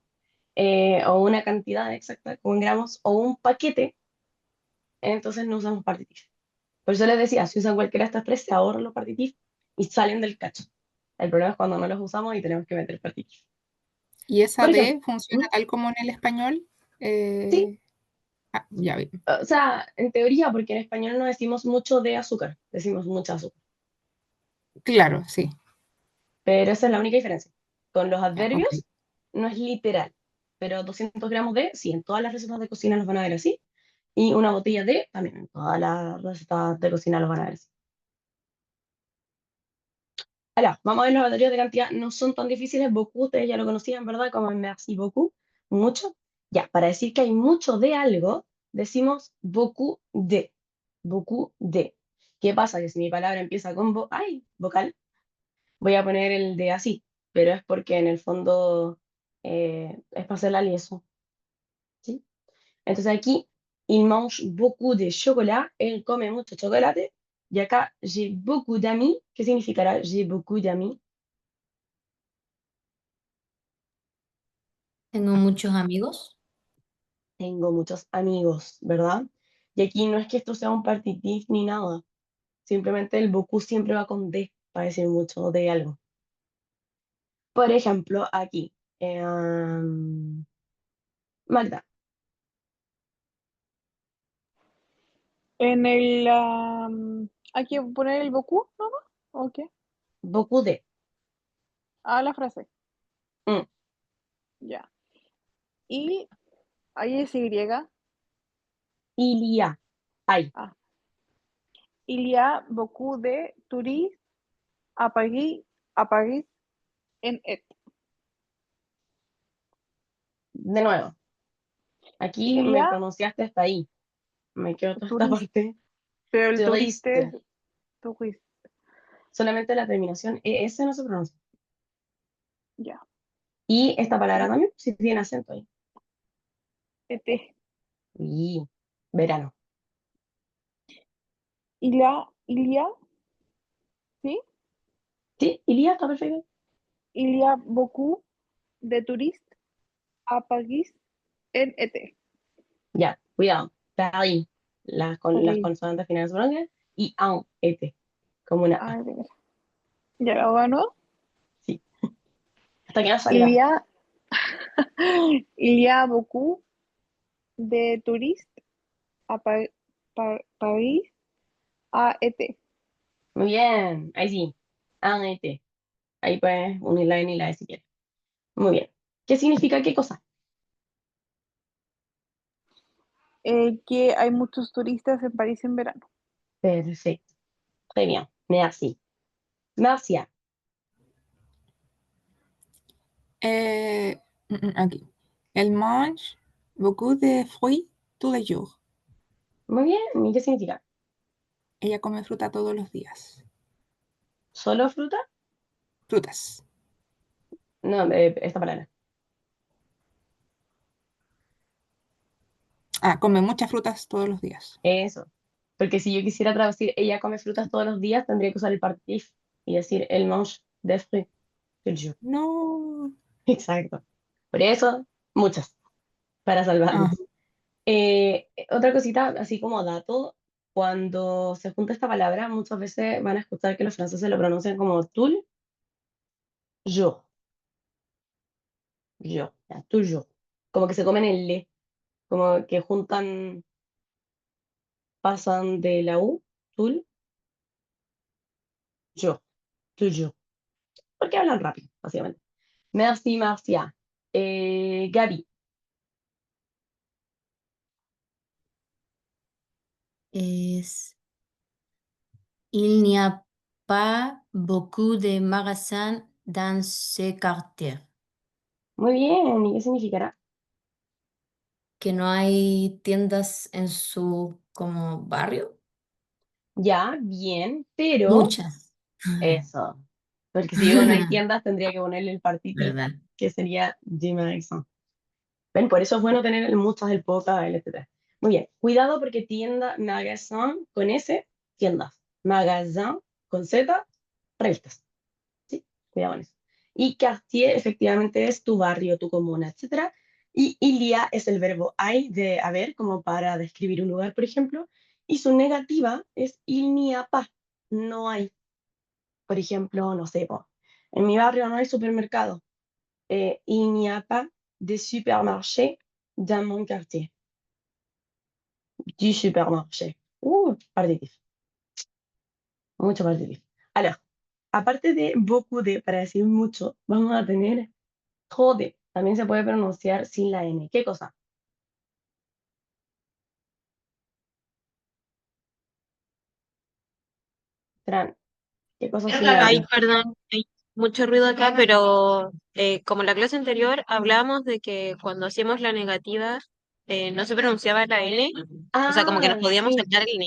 o una cantidad exacta, como en gramos, o un paquete, entonces no usamos partitif. Por eso les decía, si usan cualquiera de estas tres, se ahorran los partitif y salen del cacho. El problema es cuando no los usamos y tenemos que meter partitif. Y esa Por ejemplo, de funciona tal como en el español. sí, Ya vi. o sea, en teoría, porque en español no decimos mucho de azúcar, decimos mucha azúcar. Claro, sí. Pero esa es la única diferencia. Con los Ya, ok. adverbios no es literal, pero 200 gramos de, sí, en todas las recetas de cocina los van a ver así. Y una botella de, también en todas las recetas de cocina los van a ver así. Ahora, vamos a ver los adverbios de cantidad. No son tan difíciles. Beaucoup, ustedes ya lo conocían, ¿verdad? Como merci beaucoup. Mucho. Ya, para decir que hay mucho de algo, decimos beaucoup de. Beaucoup de. ¿Qué pasa? Que si mi palabra empieza con ay, vocal, voy a poner el de así, pero es porque en el fondo es para hacer la liaison, ¿sí? Entonces aquí, il mange beaucoup de chocolat, él come mucho chocolate, y acá, j'ai beaucoup d'amis, ¿qué significará j'ai beaucoup d'amis? Tengo muchos amigos. Tengo muchos amigos, ¿verdad? Y aquí no es que esto sea un partitif ni nada, simplemente el beaucoup siempre va con de, para decir mucho de algo. Por ejemplo, aquí, Magda, En el. Hay que poner el Boku, ¿no? ¿O qué? beaucoup de. Ah, la frase. Mm, Ya. Y ahí es Y. il y a, hay. Ah. Il y a beaucoup de touristes à Paris en et. De nuevo, aquí Il y me a pronunciaste hasta ahí. Me quedo toda esta turiste, parte. pero el turista es Touriste. turista. Solamente la terminación ES no se pronuncia. Ya. Y esta palabra Y también, si tiene acento ahí. et. Y verano. Il y a, ¿sí? Sí, Ilia está perfecto. Il y a beaucoup de touristes à Paris en et. Ya, cuidado. Paris. Con las Paris. consonantes finales se pronuncian. Y en, ete. Como una A. Ah, ya lo ganó. Sí. Hasta que no Il y salga. a, il y a beaucoup de touristes à Paris a et. Muy bien. Ahí sí. En, ete. Ahí puedes unir la N y la E si quieres. Muy bien. ¿Qué significa qué cosa? Que hay muchos turistas en París en verano. Perfecto. Très bien. Merci. Marcia. Aquí. Elle mange beaucoup de fruits tous les jours. Muy bien. ¿Y qué significa? Ella come fruta todos los días. ¿Solo fruta? Frutas. No, esta palabra. Come muchas frutas todos los días. Eso. Porque si yo quisiera traducir ella come frutas todos los días, tendría que usar el partif y decir elle mange des fruits tous les jours. No. Exacto. Por eso, muchas, para salvarnos. Ah, Otra cosita, así como dato, cuando se junta esta palabra, muchas veces van a escuchar que los franceses lo pronuncian como tout, jour, yo. Ya, toujours. Como que se comen el le, como que juntan, pasan de la U, tul, yo, toujours. Porque hablan rápido, básicamente. Merci, Marcia. Gaby, Es, il n'y a pas beaucoup de magasins dans ce quartier. muy bien. ¿Y qué significará? Que no hay tiendas en su como barrio. Ya, bien, pero Muchas. eso. Porque si digo no hay tiendas, tendría que ponerle el partitivo, ¿Verdad? que sería de magasin. ¿Ven? Por eso es bueno tener el muchas, el poca, el etcétera. Muy bien. Cuidado porque tienda, magasin con S, tiendas. Magasin con Z, revistas. ¿Sí? Cuidado con eso. Y quartier efectivamente es tu barrio, tu comuna, etcétera. Y il y a es el verbo hay, de haber, como para describir un lugar, por ejemplo. Y su negativa es il n'y a pas, no hay. Por ejemplo, no sé, po, en mi barrio no hay supermercado. Il n'y a pas de supermarché dans mon quartier. Du supermarché. Partitif. Mucho partitif. Alors, aparte de beaucoup de, para decir mucho, vamos a tener trop de. También se puede pronunciar sin la N. ¿Qué cosa? Fran, ¿qué cosa sin la Ay, N? perdón, hay mucho ruido acá, pero como la clase anterior hablamos de que cuando hacíamos la negativa no se pronunciaba la N, o sea, como que nos Ah, podíamos sí. saltar el N.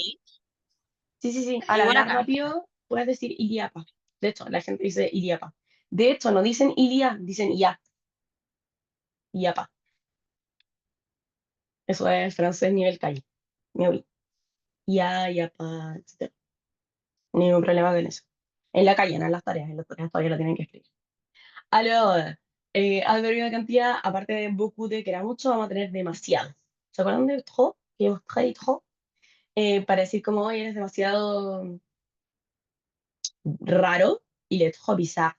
Sí, sí, sí. Al Igual hablar acá. rápido puedes decir iliapa. De hecho, la gente dice iliapa. De hecho, no dicen ilia, dicen ia. Iapa. Eso es francés nivel calle. Mi oí. Ia, iapa, etc. Ningún problema con eso. En la calle, no en las tareas todavía lo tienen que escribir. Alors, adverbio de cantidad, aparte de beaucoup de, que era mucho, vamos a tener demasiado. ¿Se acuerdan de trop? Que hemos traído trop. Para decir como hoy eres demasiado raro, y le trop bizarre.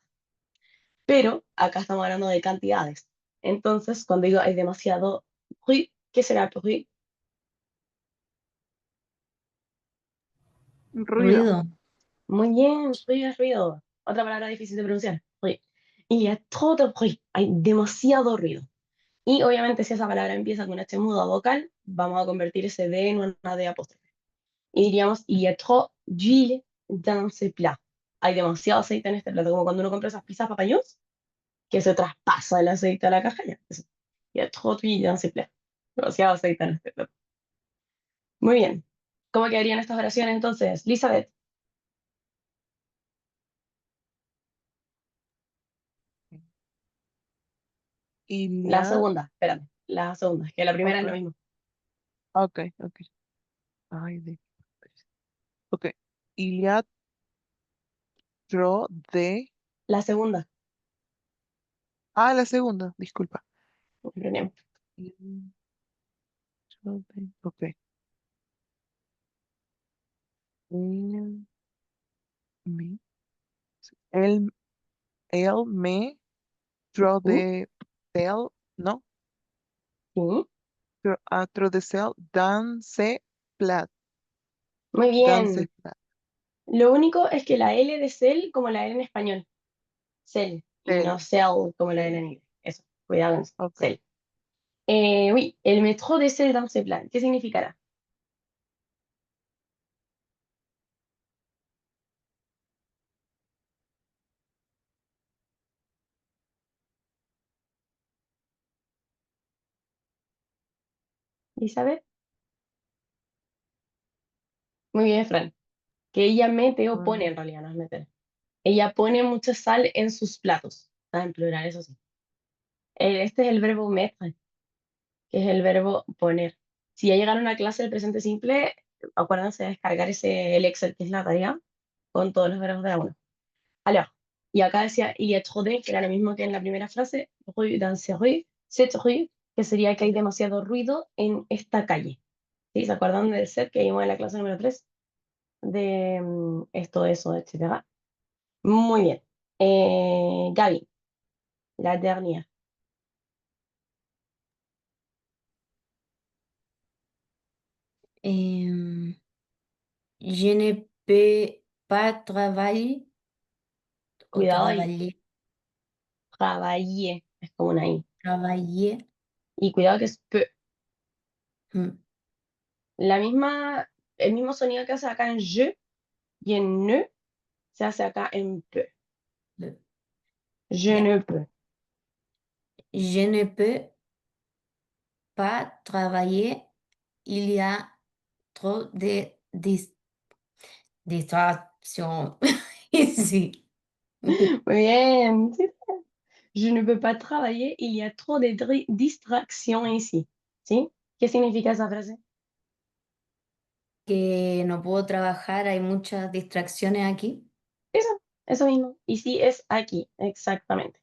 Pero acá estamos hablando de cantidades. Entonces, cuando digo hay demasiado bruit, ¿qué será bruit? Ruido. Ruido. Muy bien, ruido es ruido. Otra palabra difícil de pronunciar. Bruit. Il y a trop de bruit. Hay demasiado ruido. Y obviamente si esa palabra empieza con H muda vocal, vamos a convertir ese D en una D apóstrofe. Y diríamos, il y a trop d'huile dans ce plat. Hay demasiado aceite en este plato, como cuando uno compra esas pizzas papayos, que se traspasa el aceite a la caja. Ya, eso. Il y a trop d'huile dans ce plat. Demasiado aceite en este plato. Muy bien. ¿Cómo quedarían estas oraciones entonces? Elizabeth, la Ilia, segunda, espérame, la segunda, es que la primera es lo ok, mismo. ok, ok. Ay, ok. Ilia tro de. La segunda, Ah, la segunda, disculpa. no hay problema. Il tro de- Ok. Il me, él, él me tro ¿Mm? de cel, ¿no? ¿Sí? Tro de cel, danse plat, Muy danse bien. plat. Lo único es que la L de cel como la L en español, cel, y Cel, no cell como la L en inglés. Eso, cuidado con eso, ok. cel. Oui, el métro de cel dans ce plan. ¿Qué significará? Elizabeth. Muy bien, Fran. Que ella mete o pone, Mm, en realidad no es meter. Ella pone mucha sal en sus platos. Está en plural, eso sí. Este es el verbo mettre, que es el verbo poner. Si ya llegaron a clase del presente simple, acuérdense de descargar el Excel, que es la tarea, con todos los verbos de la uno. Alors, y acá decía il y a trop de, que era lo mismo que en la primera frase, rue dans ces rues, cette rue, que sería que hay demasiado ruido en esta calle. ¿Sí? ¿Se acuerdan del set que vimos en la clase número 3? De esto, eso, etcétera. Muy bien. Gaby, la dernière. Em, je ne peux pas travailler o Cuidado ahí. travailler, Travailler. Es como una I. travailler. Y cuidado que es P. Mm, El mismo sonido que hace acá en je y en ne, se hace acá en P. le- Je ya. ne peux. Je ne peux pas travailler. Il y a trop de distractions ici. Muy bien. Sí. Je ne peux pas travailler. Il y a trop de distractions ici. ¿Sí? ¿Qué significa esa frase? Que no puedo trabajar, hay muchas distracciones aquí. Eso mismo. Y sí es aquí, exactamente.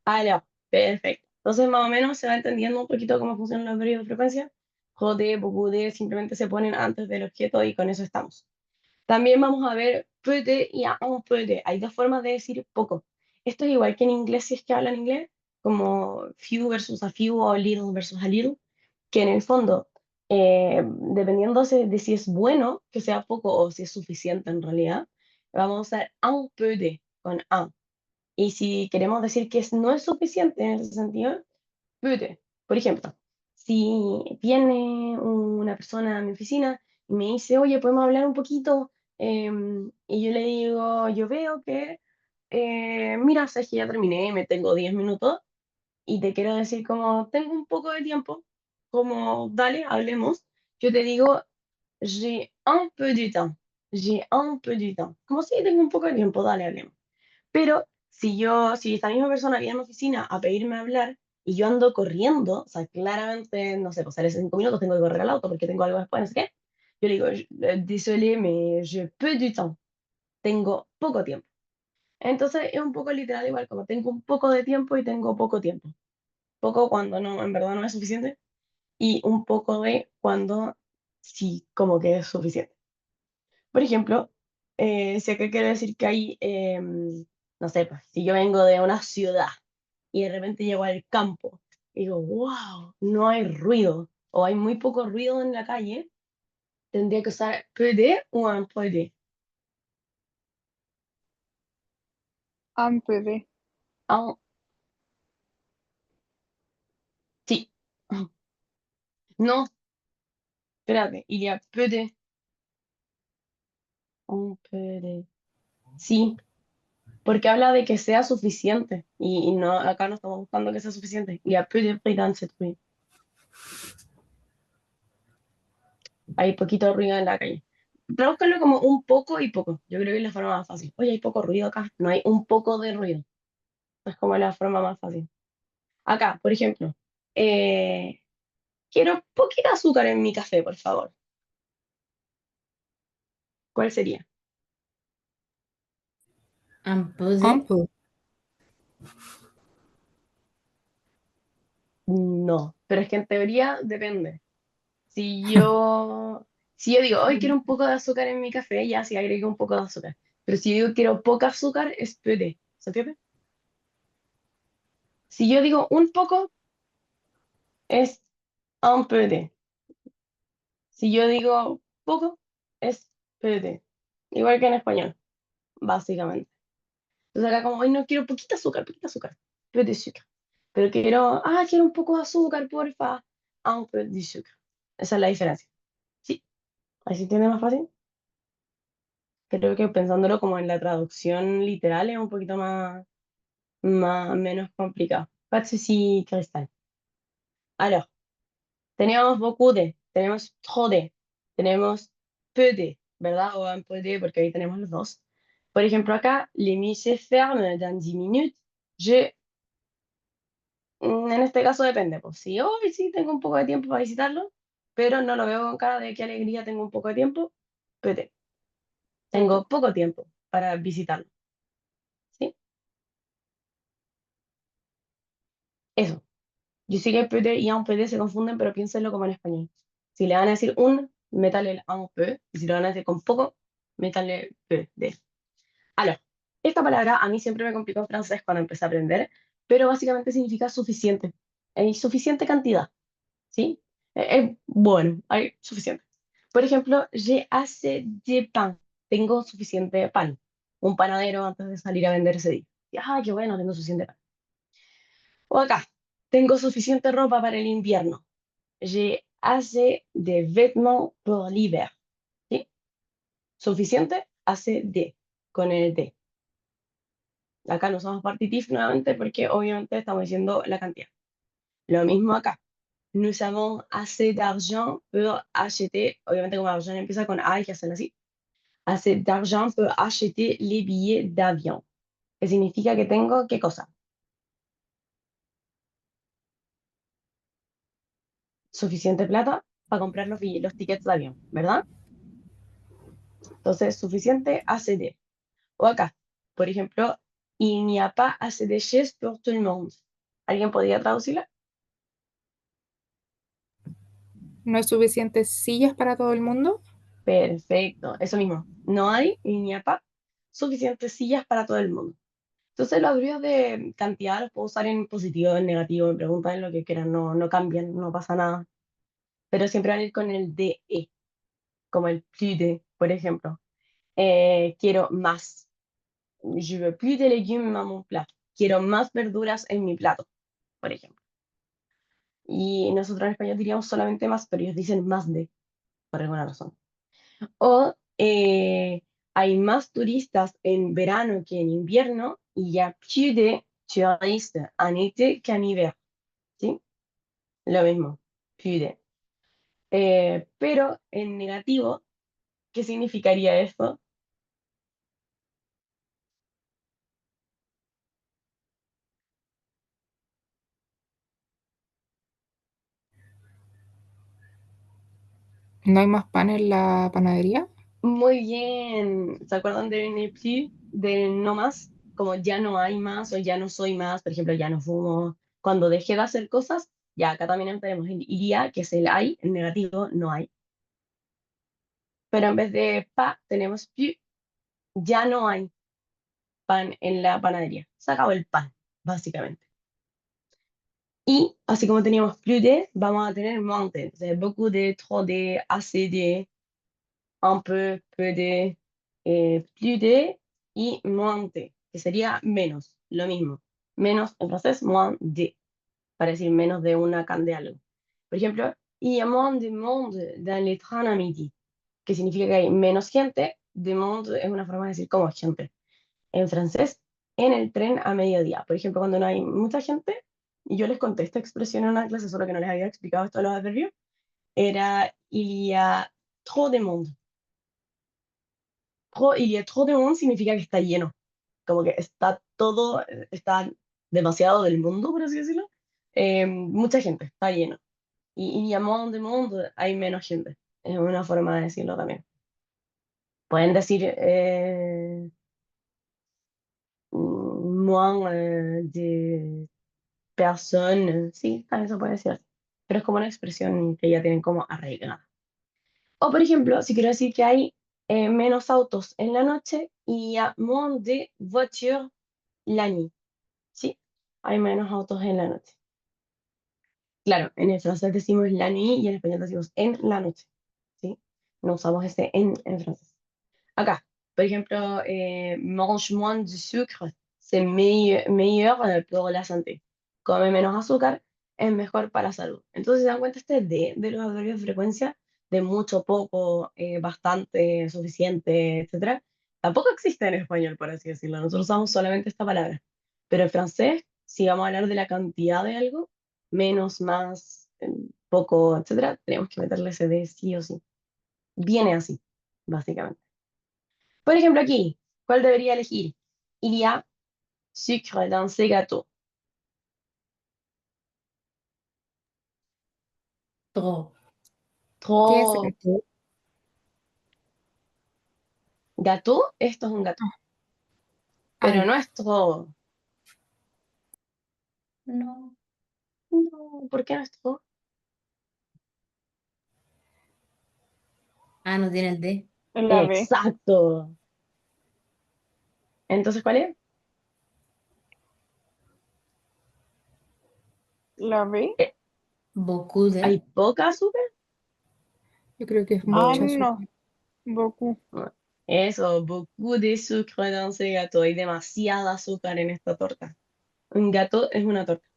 Alors, perfecto. Entonces, más o menos se va entendiendo un poquito cómo funcionan los verbos de frecuencia. Jode, bogude, simplemente se ponen antes del objeto y con eso estamos. También vamos a ver puede y un puede. Hay dos formas de decir poco. Esto es igual que en inglés, si es que hablan inglés, como few versus a few o little versus a little, que en el fondo, dependiendo de si es bueno que sea poco o si es suficiente en realidad, vamos a usar un puede con un. Y si queremos decir que no es suficiente en ese sentido, puede. Por ejemplo, si viene una persona a mi oficina y me dice, oye, ¿podemos hablar un poquito? Y yo le digo, yo veo que, mira, sabes que ya terminé, me tengo 10 minutos y te quiero decir como, tengo un poco de tiempo, como, dale, hablemos. Yo te digo, j'ai un peu de temps, j'ai un peu de temps. Como si tengo un poco de tiempo, dale, hablemos. Pero si esta misma persona viene a mi oficina a pedirme hablar y yo ando corriendo, o sea, claramente, no sé, pasar esos 5 minutos, tengo que correr al auto porque tengo algo después, no sé qué, yo le digo, désolé, mais je peu du temps, tengo poco tiempo. Entonces es un poco literal igual, como tengo un poco de tiempo y tengo poco tiempo. Poco cuando no, en verdad no es suficiente y un poco de cuando sí, como que es suficiente. Por ejemplo, si acá quiero decir que hay, no sé, pues, si yo vengo de una ciudad y de repente llego al campo y digo, wow, no hay ruido o hay muy poco ruido en la calle, tendría que usar puede o un puede. Un puede. Ah, sí, no, espérate, il y a puede, un puede. Sí, porque habla de que sea suficiente y no, acá no estamos buscando que sea suficiente. Il y a peu de bruit dans cette rue. Hay poquito ruido en la calle. Tradúzcanlo como un poco y poco. Yo creo que es la forma más fácil. Oye, hay poco ruido acá. No hay un poco de ruido. Es como la forma más fácil. Acá, por ejemplo, eh, quiero poquita azúcar en mi café, por favor. ¿Cuál sería? Un peu de, Un peu. No, pero es que en teoría depende. Si yo digo, hoy quiero un poco de azúcar en mi café, ya sí agrego un poco de azúcar. Pero si yo digo quiero poca azúcar, es peu de. ¿Se entiende? Si yo digo un poco, es un peu de. Si yo digo poco, es PD. Igual que en español, básicamente. Entonces acá como, hoy no quiero poquita azúcar, peu de sucre. Pero quiero un poco de azúcar, porfa, un peu de sucre. Esa es la diferencia. Sí, ahí se entiende más fácil. Creo que pensándolo como en la traducción literal es un poquito menos complicado. Pas de souci, Cristal. Alors, teníamos beaucoup de, tenemos trop de, tenemos peu de, ¿verdad? O un peu de, porque ahí tenemos los dos. Por ejemplo, acá, les musées ferment dans 10 minutes. En este caso depende, pues si hoy sí tengo un poco de tiempo para visitarlo, pero no lo veo con cara de qué alegría tengo un poco de tiempo, pero tengo poco tiempo para visitarlo, ¿sí? Eso. Yo sé que puede y un PD se confunden, pero piénsenlo como en español. Si le van a decir un, métale el un peu, y si lo van a decir con poco, métale peu de. Alors, esta palabra a mí siempre me complicó en francés cuando empecé a aprender, pero básicamente significa suficiente. Hay suficiente cantidad, ¿sí? Es bueno, hay suficiente. Por ejemplo, j'ai assez de pain. Tengo suficiente pan. Un panadero antes de salir a vender ese día. Y, ah, qué bueno, tengo suficiente pan. O acá, tengo suficiente ropa para el invierno. J'ai assez de vêtements pour l'hiver. ¿Sí? Suficiente, assez de, con el de. Acá no usamos partitif nuevamente porque obviamente estamos diciendo la cantidad. Lo mismo acá. Nous avons assez d'argent pour acheter. Obviamente como argent empieza con A, hay que hacerlo así. Assez d'argent pour acheter les billets d'avion. ¿Qué significa que tengo qué cosa? Suficiente plata para comprar los tickets de avión, ¿verdad? Entonces, suficiente assez de. O acá, por ejemplo, il n'y a pas assez de chaises pour tout le monde. ¿Alguien podría traducirla? No hay suficientes sillas para todo el mundo. Perfecto, eso mismo. No hay, il n'y a pas, suficientes sillas para todo el mundo. Entonces, los abrevios de cantidad los puedo usar en positivo, en negativo, en pregunta, en lo que quieran, no cambian, no pasa nada. Pero siempre van a ir con el de, como el plus de, por ejemplo. Quiero más. Je veux plus de légumes dans mon plat. Quiero más verduras en mi plato, por ejemplo. Y nosotros en español diríamos solamente más, pero ellos dicen más de, por alguna razón. O hay más turistas en verano que en invierno y y a plus de touristes en été qu'en hiver. ¿Sí? Lo mismo, plus de. Pero en negativo, ¿qué significaría esto? No hay más pan en la panadería. Muy bien. ¿Se acuerdan de ne plus, del no más? Como ya no hay más o ya no soy más, por ejemplo, ya no fumo. Cuando dejé de hacer cosas, ya acá también tenemos el iría, que es el hay, en negativo, no hay. Pero en vez de pa, tenemos plus, ya no hay pan en la panadería. Se acabó el pan, básicamente. Y así como teníamos plus de, vamos a tener moins de. Entonces, beaucoup de, trop de, assez de, un peu de, plus de y moins de, que sería menos, lo mismo. Menos en francés, moins de, para decir menos de una can de algo. Por ejemplo, il y a moins de monde dans les trains à midi, que significa que hay menos gente. De monde es una forma de decir como gente. En francés, en el tren a mediodía. Por ejemplo, cuando no hay mucha gente, y yo les conté esta expresión en una clase, solo que no les había explicado esto de los adverbios, era il y a trop de monde. Il y a trop de monde significa que está lleno, como que está todo, está demasiado del mundo, por así decirlo. Mucha gente, está lleno. Y il y a moins de monde, hay menos gente. Es una forma de decirlo también. Pueden decir moins de personnes, sí, también se puede decir así. Pero es como una expresión que ya tienen como arraigada. O por ejemplo, si quiero decir que hay menos autos en la noche y a moins de voitures la nuit. ¿Sí? Hay menos autos en la noche. Claro, en el francés decimos la nuit y en español decimos en la noche. ¿Sí? No usamos ese en francés. Acá, por ejemplo, mange moins de sucre, c'est meilleur pour la santé. Come menos azúcar, es mejor para la salud. Entonces, ¿se dan cuenta este de los adverbios de frecuencia? De mucho, poco, bastante, suficiente, etcétera. Tampoco existe en español, por así decirlo. Nosotros usamos solamente esta palabra. Pero en francés, si vamos a hablar de la cantidad de algo, menos, más, poco, etcétera, tenemos que meterle ese de sí o sí. Viene así, básicamente. Por ejemplo, aquí, ¿cuál debería elegir? Il y a sucre dans ces gâteaux. Trop. ¿Qué es Trop esto? gâteau, esto es un gato, pero Ay, no es trop. No. No, ¿por qué no es trop? Ah, no tiene el D. En la B. Exacto. Entonces, ¿cuál es? La B. Eh, Beaucoup ¿Hay de. poca azúcar? Yo creo que es Beaucoup. mucha Ah, no. azúcar. Beaucoup. Eso, beaucoup de sucre dans ce gâteau. Hay demasiada azúcar en esta torta. Un gâteau es una torta.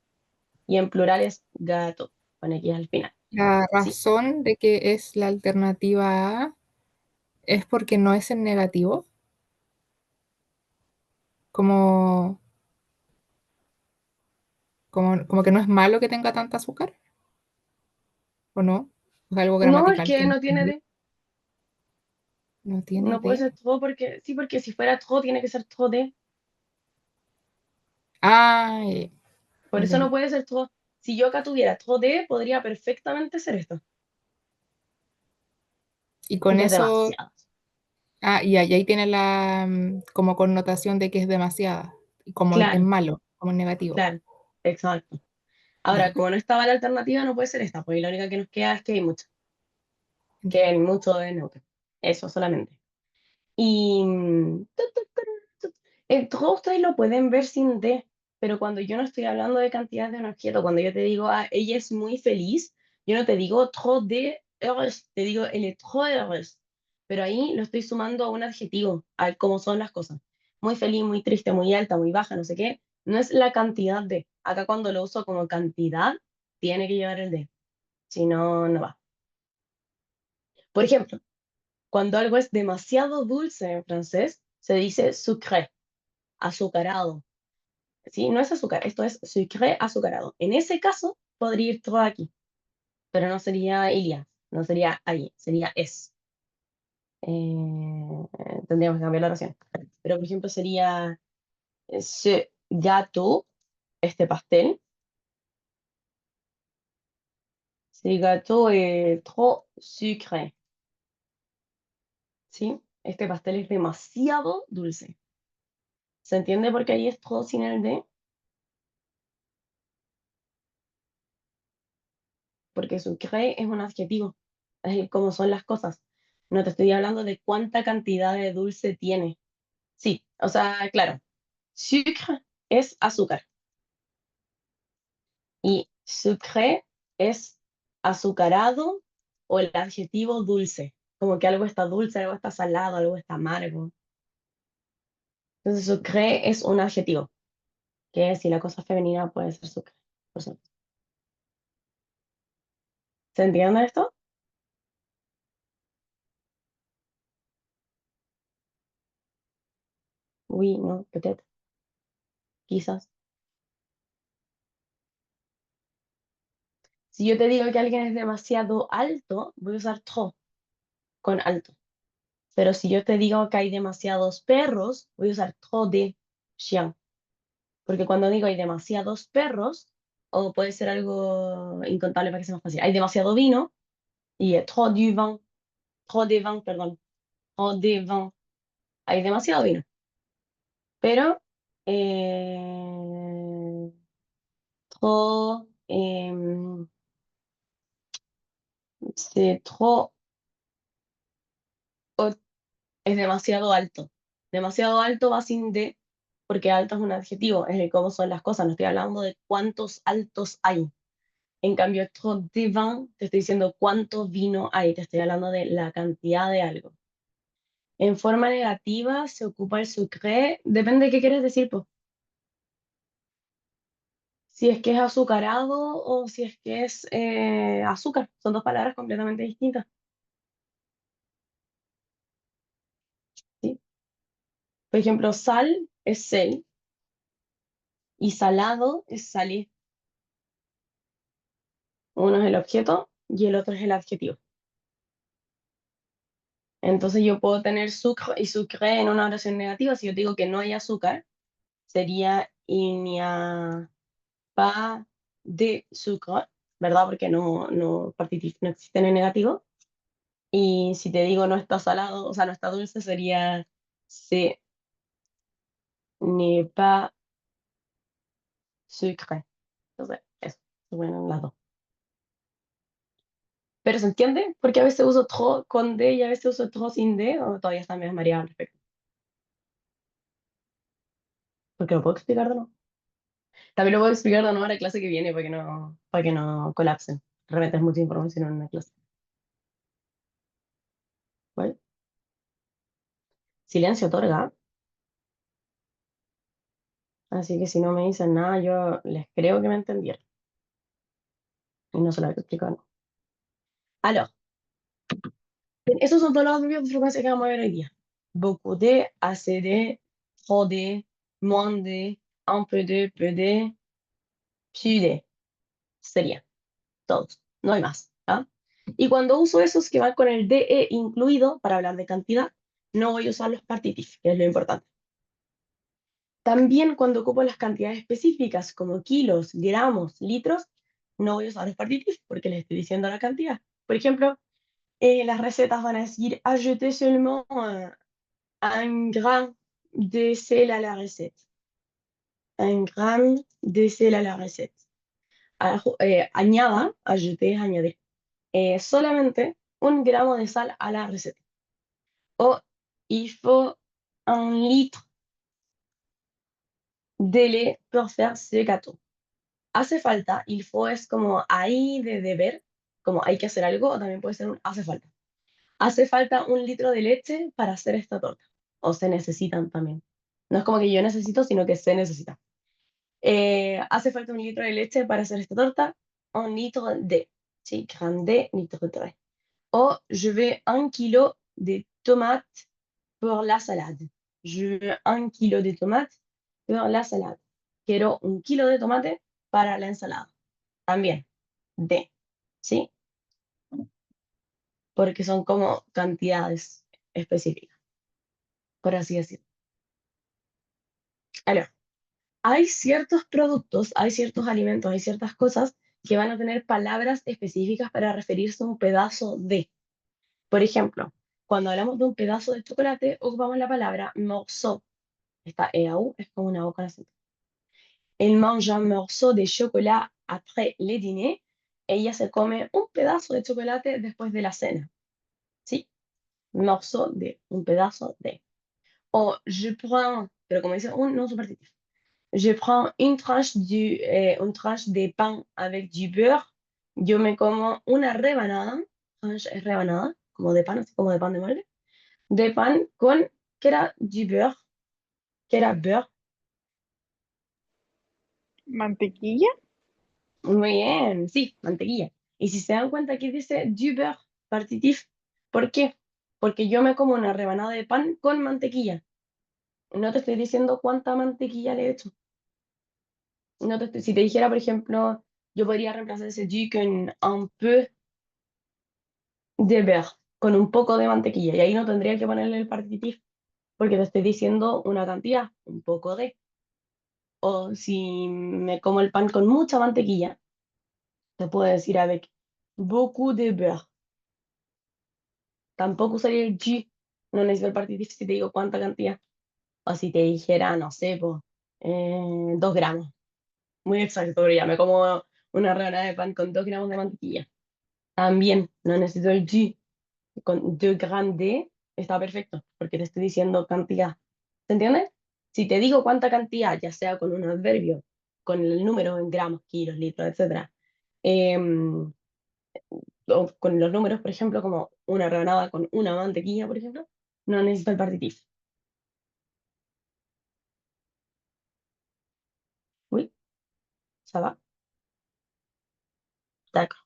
Y en plural es gato, con X al final. La Sí. razón de que es la alternativa A es porque no es en negativo. Como, como que no es malo que tenga tanta azúcar. ¿O no? Es algo No, es gramatical que que no no tiene entendí. D. No tiene No puede D. ser trop porque, sí, porque si fuera trop tiene que ser trop D. Ah, Por eso no entendí. puede ser trop. Si yo acá tuviera trop D, podría perfectamente ser esto. Y con Porque es eso, demasiado. y ahí tiene la como connotación de que es demasiada, como en Claro, malo, como en negativo. claro. Exacto. Ya, Ahora, como no estaba la alternativa, no puede ser esta, porque la única que nos queda es que hay mucho. Que entiendo. hay mucho de neutro. Eso solamente. Y el trop ustedes lo pueden ver sin D, pero cuando yo no estoy hablando de cantidad de un objeto, cuando yo te digo, ah, ella es muy feliz, yo no te digo trop de heureuse, te digo, elle est trop heureuse. Pero ahí lo estoy sumando a un adjetivo, a cómo son las cosas. Muy feliz, muy triste, muy alta, muy baja, no sé qué. No es la cantidad de. Acá cuando lo uso como cantidad, tiene que llevar el de. Si no, no va. Por ejemplo, cuando algo es demasiado dulce en francés, se dice sucré, azucarado. ¿Sí? No es azúcar, esto es sucré azucarado. En ese caso, podría ir todo aquí, pero no sería Ilia, no sería ahí, sería es. Tendríamos que cambiar la oración. Pero, por ejemplo, sería ce gâteau, este pastel. Ce gâteau est trop sucré. ¿Sí? Este pastel es demasiado dulce. ¿Se entiende por qué ahí es todo sin el D? Porque sucré es un adjetivo, es como son las cosas. No te estoy hablando de cuánta cantidad de dulce tiene. Sí, o sea, claro, sucre es azúcar y sucré es azucarado o el adjetivo dulce, como que algo está dulce, algo está salado, algo está amargo. Entonces, sucré es un adjetivo, que si la cosa es femenina puede ser sucre. Por ejemplo. ¿Se entiende esto? Oui, no, peut-être, quizás. Si yo te digo que alguien es demasiado alto, voy a usar trop con alto. Pero si yo te digo que hay demasiados perros, voy a usar trop de chien. Porque cuando digo hay demasiados perros, o puede ser algo incontable para que sea más fácil. Hay demasiado vino y trop du vin, trop de vin, perdón, trop de vin. Hay demasiado vino. Pero trop, c'est trop, haut, es demasiado alto. Demasiado alto va sin de, porque alto es un adjetivo, es de cómo son las cosas. No estoy hablando de cuántos altos hay. En cambio, trop de vin, te estoy diciendo cuánto vino hay, te estoy hablando de la cantidad de algo. En forma negativa se ocupa el sucré, depende de qué quieres decir, pues. Si es que es azucarado o si es que es azúcar, son dos palabras completamente distintas, ¿sí? Por ejemplo, sal es sel y salado es salé. Uno es el objeto y el otro es el adjetivo. Entonces yo puedo tener sucre y sucré en una oración negativa. Si yo digo que no hay azúcar, sería il n'y a pas de sucre, ¿verdad? Porque no existen en negativo. Y si te digo no está salado, o sea, no está dulce, sería ce n'est pas sucré. Entonces, eso, bueno, las dos. Pero ¿se entiende? Porque a veces uso trop con D y a veces uso trop sin D, o todavía está más mareado al respecto. Porque lo puedo explicar de nuevo. También lo puedo explicar de nuevo en la clase que viene para que no colapsen. Realmente es mucha información en una clase. Silencio otorga. Así que si no me dicen nada, yo les creo que me entendieron. Y no se lo he explicado. Alors, esos son todos los adverbios de frecuencia que vamos a ver hoy día. Beaucoup de, assez de, trop de, moins de, un peu de, plus de. Sería. Todos. No hay más. ¿Ah? Y cuando uso esos que van con el de incluido para hablar de cantidad, no voy a usar los partitivos, que es lo importante. También cuando ocupo las cantidades específicas como kilos, gramos, litros, no voy a usar los partitivos porque les estoy diciendo la cantidad. Por ejemplo, las recetas van a decir ajoutez seulement un gramme de sel à la recette. Un gramme de sel à la recette. Añada, ajouter, añadir. Solamente 1 gramo de sal a la receta. O il faut 1 litre de lait pour faire ce gâteau. Hace falta, il faut es como hay de deber, como hay que hacer algo, o también puede ser un hace falta. Hace falta 1 litro de leche para hacer esta torta. O se necesitan también. No es como que yo necesito, sino que se necesita. Hace falta 1 litro de leche para hacer esta torta. 1 litre de. Sí, grande, litre de. O je veux 1 kilo de tomates pour la salade. Je veux 1 kilo de tomates pour la salade. Quiero 1 kilo de tomate para la ensalada. También, de. ¿Sí? Porque son como cantidades específicas, por así decirlo. Ahora, hay ciertos productos, hay ciertos alimentos, hay ciertas cosas que van a tener palabras específicas para referirse a un pedazo de. Por ejemplo, cuando hablamos de un pedazo de chocolate, ocupamos la palabra morceau. Esta EAU es como una O con acento. Elle mange un morceau de chocolat après le dîner. Ella se come un pedazo de chocolate después de la cena. ¿Sí? Morceau de, un pedazo de. O je prends, pero como dice un no superlativo. Je prends une tranche de pain avec du beurre. Yo me como una rebanada, tranche es rebanada, como de pan, así como de pan de molde, de pan con, que era du beurre, que era beurre. ¿Mantequilla? Muy bien, sí, mantequilla. Y si se dan cuenta aquí dice du beurre, partitif, ¿por qué? Porque yo me como una rebanada de pan con mantequilla. No te estoy diciendo cuánta mantequilla le he hecho. No te estoy- si te dijera, por ejemplo, yo podría reemplazar ese du con un peu de beurre, con un poco de mantequilla. Y ahí no tendría que ponerle el partitif, porque te estoy diciendo una cantidad, un poco de. O si me como el pan con mucha mantequilla, te puedo decir avec beaucoup de beurre. Tampoco usaría el G, no necesito el partitif si te digo cuánta cantidad. O si te dijera, no sé, pues, 2 gramos. Muy exacto, pero ya me como una rebanada de pan con 2 gramos de mantequilla. También no necesito el G. Con 2 gramos de está perfecto, porque te estoy diciendo cantidad. ¿Se entiende? Si te digo cuánta cantidad, ya sea con un adverbio, con el número en gramos, kilos, litros, etcétera, o con los números, por ejemplo, como una rebanada con una mantequilla, por ejemplo, no necesito el partitif. Uy, ¿se va? D'accord.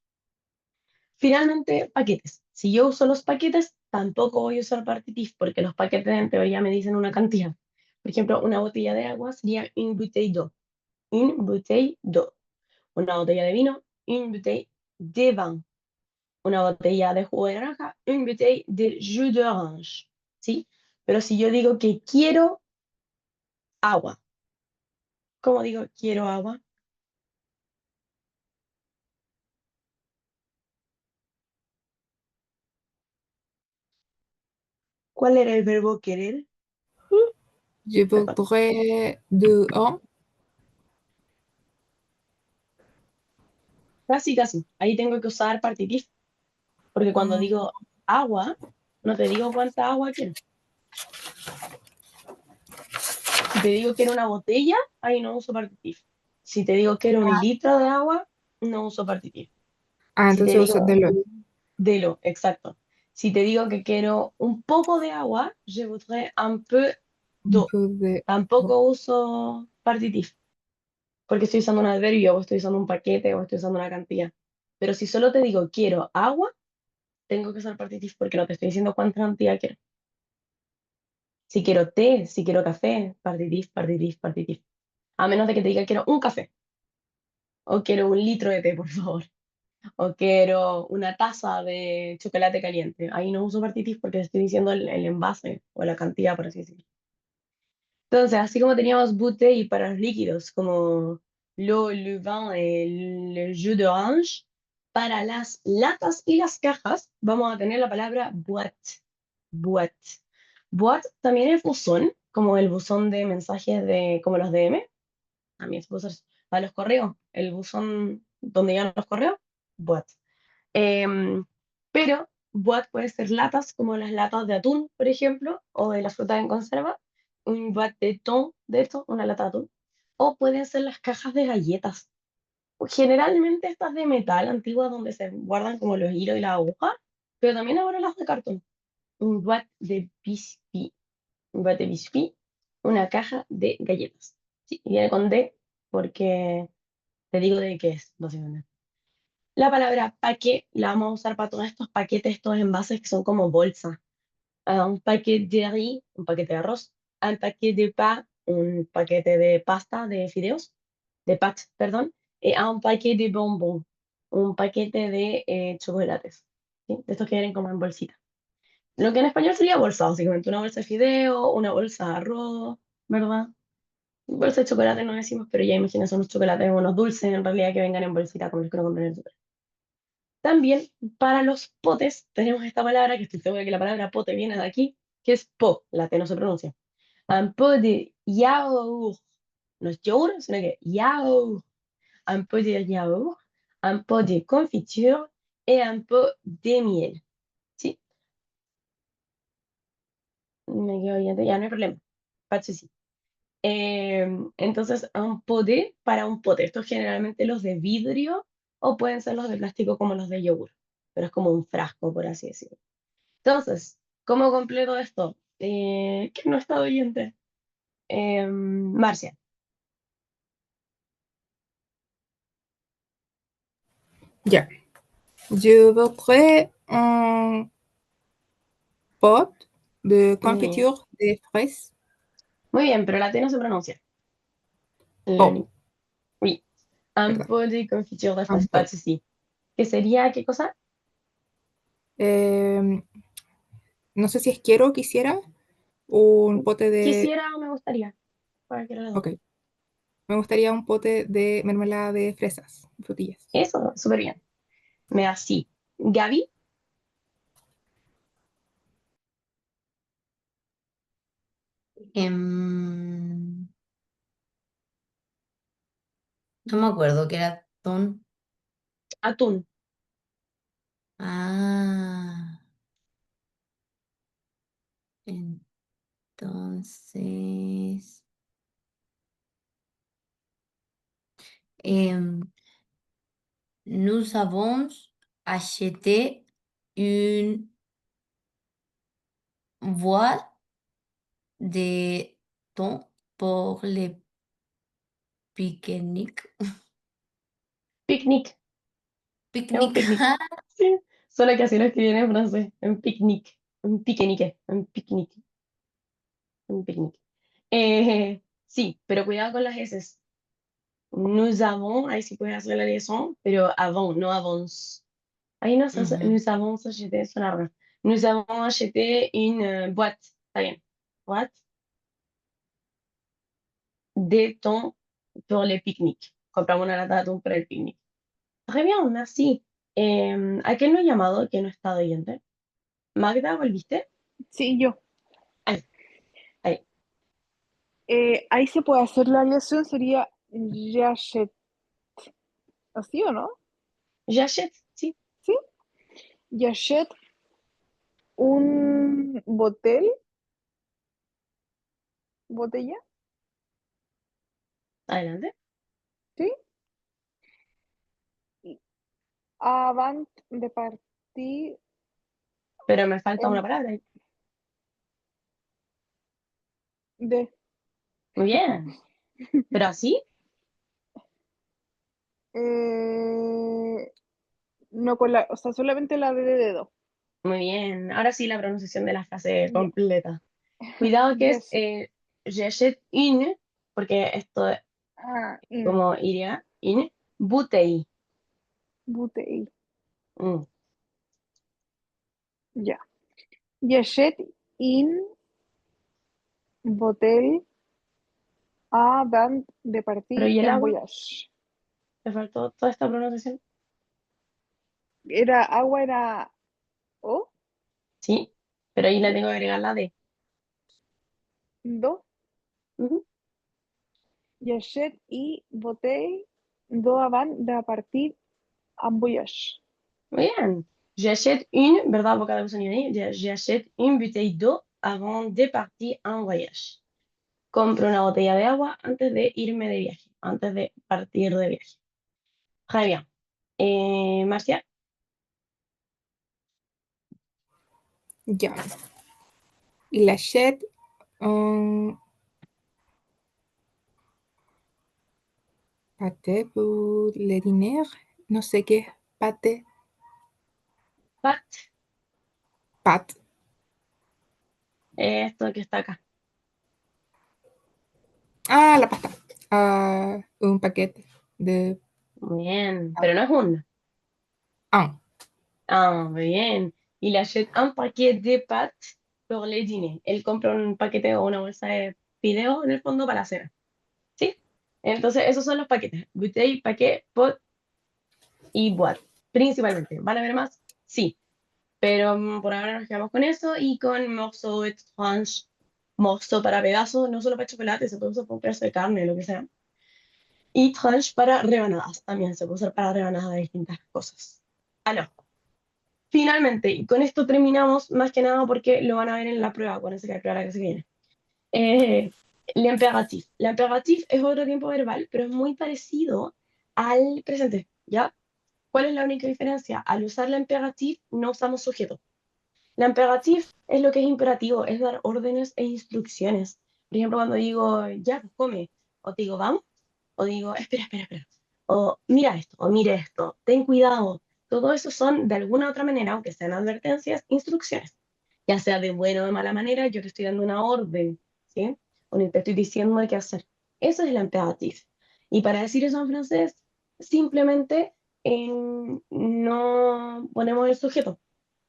Finalmente, paquetes. Si yo uso los paquetes, tampoco voy a usar partitif, porque los paquetes en teoría me dicen una cantidad. Por ejemplo, una botella de agua sería une bouteille d'eau. Une bouteille d'eau. Una botella de vino, une bouteille de vin. Una botella de jugo de naranja, une bouteille de jus d'orange. ¿Sí? Pero si yo digo que quiero agua, ¿cómo digo quiero agua? ¿Cuál era el verbo querer? Je Perdón. voudrais de un. Casi, casi. Ahí tengo que usar partitif, porque cuando digo agua, no te digo cuánta agua quiero. Si te digo quiero una botella, ahí no uso partitif. Si te digo quiero 1 litro de agua, no uso partitif. Ah, Si te entonces uso digo de lo. de lo, exacto. Si te digo que quiero un poco de agua, je voudrais un peu Un d'eau. peu de- Tampoco uso partitif, porque estoy usando un adverbio, o estoy usando un paquete, o estoy usando una cantidad. Pero si solo te digo quiero agua, tengo que usar partitif porque no te estoy diciendo cuánta cantidad quiero. Si quiero té, si quiero café, partitif, partitif, partitif. A menos de que te diga quiero un café, o quiero un litro de té, por favor, o quiero una taza de chocolate caliente. Ahí no uso partitif porque estoy diciendo el envase o la cantidad, por así decirlo. Entonces, así como teníamos bouteille para los líquidos, como l'eau, le vin, el jus d'orange, para las latas y las cajas vamos a tener la palabra boîte. Boîte. Boîte también es buzón, como el buzón de mensajes de, como los DM. También se puede usar para los correos, el buzón donde llegan los correos, boîte. Em, pero boîte puede ser latas, como las latas de atún, por ejemplo, o de la fruta en conserva, un boîte de thon, de esto, una lata de atún, o pueden ser las cajas de galletas. Generalmente estas de metal antiguas donde se guardan como los hilos y la aguja, pero también ahora las de cartón. Un boîte de biscuit, un boîte de biscuit, una caja de galletas. Sí, y viene con D porque te digo de qué es, básicamente. La palabra paquet la vamos a usar para todos estos paquetes, estos envases que son como bolsa. Un paquete de riz, un paquete de arroz. Un paquete de pan, un paquete de pasta, de fideos, de pâtes, perdón. Y un paquete de bonbons, un paquete de chocolates, ¿sí? De estos que vienen como en bolsita. Lo que en español sería bolsa, básicamente. Una bolsa de fideo, una bolsa de arroz, ¿verdad? Bolsa de chocolate no decimos, pero ya imagina, son unos chocolates, unos dulces en realidad que vengan en bolsita como los que no compran en el súper. También para los potes tenemos esta palabra, que estoy segura que la palabra pote viene de aquí, que es po, la T no se pronuncia. Un pot de yaourt, no es yogur, sino que yaourt. Un pot de yaourt, un pot de confiture y un pot de miel. ¿Sí? Me quedo ya no hay problema. Pache sí. Entonces, un pote para un pote. Estos generalmente los de vidrio o pueden ser los de plástico como los de yogur, pero es como un frasco, por así decirlo. Entonces, ¿cómo completo esto? ¿Quién no está oyente? Marcia. Ya. Je voudrais un pot de Muy bien. confiture de fraises. Muy bien, pero la T no se pronuncia. Pot, Learning. Oui. Un perdón. pot de confiture de Un fraises, pas pot. de souci. ¿Qué sería qué cosa? Eh, no sé si es quiero o quisiera un pote de... Quisiera o me gustaría. Cualquiera de las dos. Ok. Me gustaría un pote de mermelada de fresas, frutillas. Eso, súper bien. Merci. Gaby, Em, no me acuerdo qué era ton. atún. Ah, entonces. em, nous avons acheté une boîte de thon pour le pique-nique. Picnic. Es un Picnic. picnic. Sí. Solo que así lo escriben en francés. Un picnic. Un piquenique. Un picnic. Un picnic. Sí, pero cuidado con las S. Nous avons, ahí sí puedes hacer la liaison, pero avant, no avons. Ahí no se hace, Ujú. nous avons acheté, suena raro. Nous avons acheté une boîte. Está bien. Boîte de thon pour le pique-nique. Compramos una lata de atún para el picnic. Très bien, merci. ¿A quién no he llamado que no está oyente? Magda, ¿volviste? Sí, yo. Ahí, ahí. Ahí se puede hacer la aliación, sería j'achète. ¿Así o no? J'achète, sí. ¿Sí? J'achète un botella, Adelante. ¿sí? Avant de partir pero me falta una En- palabra. de. Muy bien. Pero así, eh, no con la, o sea, solamente la D de dedo. muy bien. Ahora sí la pronunciación de la frase Ya. completa. Cuidado que es Yes. j'achète une, porque esto es Ah, in. como iría, une bouteille. Bouteille. Mm. Ya. J'achète une bouteille avant de Pero partir ¿y el en agua? voyage. ¿Te faltó toda esta pronunciación? Era agua, era O, Sí, pero ahí le tengo que agregar la D. do. Ujú. J'achète une bouteille d'eau avant de partir en voyage. Muy bien. J'achète une, ¿verdad? Boca de sonido ahí. J'achète une bouteille d'eau avant de partir en voyage. Compro una botella de agua antes de irme de viaje, antes de partir de viaje. Très bien. Marcia, Ya. Il achète un pâté pour le dîner. No sé qué es pâté. Pat, Pat. esto que está acá. Ah, la pasta. Un paquete de Muy bien, pero no es una. pan. Ah, muy bien. Il achète un paquet de pâtes pour le dîner. Él compra un paquete o una bolsa de fideos en el fondo para la cena. ¿Sí? Entonces, esos son los paquetes. Bouteille, paquet, pot y boîte. Principalmente. ¿Van a ver más? Sí. Pero por ahora nos quedamos con eso y con morceau, tranche, morceau para pedazos, no solo para chocolate, se puede usar para un pedazo de carne, lo que sea. Y tranche para rebanadas, también se puede usar para rebanadas de distintas cosas. Alors, finalmente, y con esto terminamos, más que nada porque lo van a ver en la prueba, cuando se la prueba que se viene. L'impératif. L'impératif es otro tiempo verbal, pero es muy parecido al presente, ¿ya? ¿Cuál es la única diferencia? Al usar la imperatif no usamos sujeto. La imperatif es lo que es imperativo, es dar órdenes e instrucciones. Por ejemplo, cuando digo, ya, pues come, o te digo, vamos, o digo, espera, espera, espera, o mira esto, o mire esto, ten cuidado. Todo eso son, de alguna u otra manera, aunque sean advertencias, instrucciones. Ya sea de buena o de mala manera, yo te estoy dando una orden, ¿sí? O te estoy diciendo qué hacer. Eso es la imperatif. Y para decir eso en francés, simplemente no ponemos el sujeto.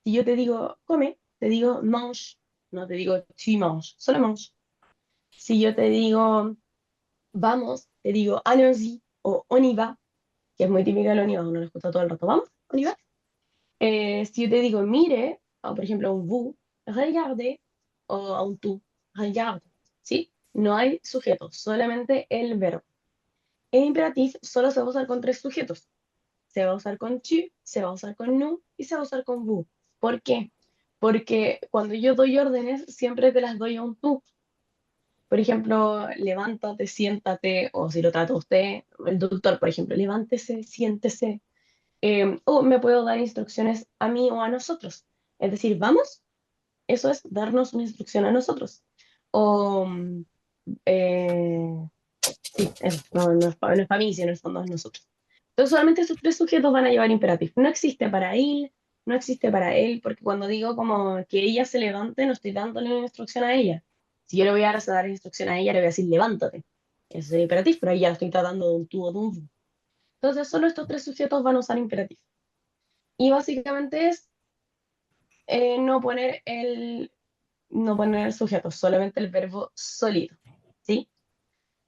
Si yo te digo come, te digo mange, no te digo tu manges, solo mange. Si yo te digo vamos, te digo allons-y o on y va, que es muy típica del on y va, uno lo escucha todo el rato, vamos, on y va. Si yo te digo mire, o por ejemplo un vous, regardez, o un tú, regarde, ¿sí? No hay sujeto, solamente el verbo. En imperatif solo se va a usar con tres sujetos. Se va a usar con tu, se va a usar con nous y se va a usar con vous. ¿Por qué? Porque cuando yo doy órdenes, siempre te las doy a un tú. Por ejemplo, levántate, siéntate, o si lo trata usted, el doctor, por ejemplo, levántese, siéntese. O me puedo dar instrucciones a mí o a nosotros. Es decir, vamos, eso es darnos una instrucción a nosotros. O, eh, sí, eso, no es para mí, sino en el fondo es nosotros. Entonces, solamente esos tres sujetos van a llevar imperativ. No existe para él, no existe para él, porque cuando digo como que ella se levante, no estoy dándole una instrucción a ella. Si yo le voy a dar instrucción a ella, le voy a decir levántate. Eso es imperativ, pero ahí ya lo estoy tratando de un tú o de un vous. Entonces, solo estos tres sujetos van a usar imperativ. Y básicamente es no poner el sujeto, solamente el verbo solito. ¿Sí?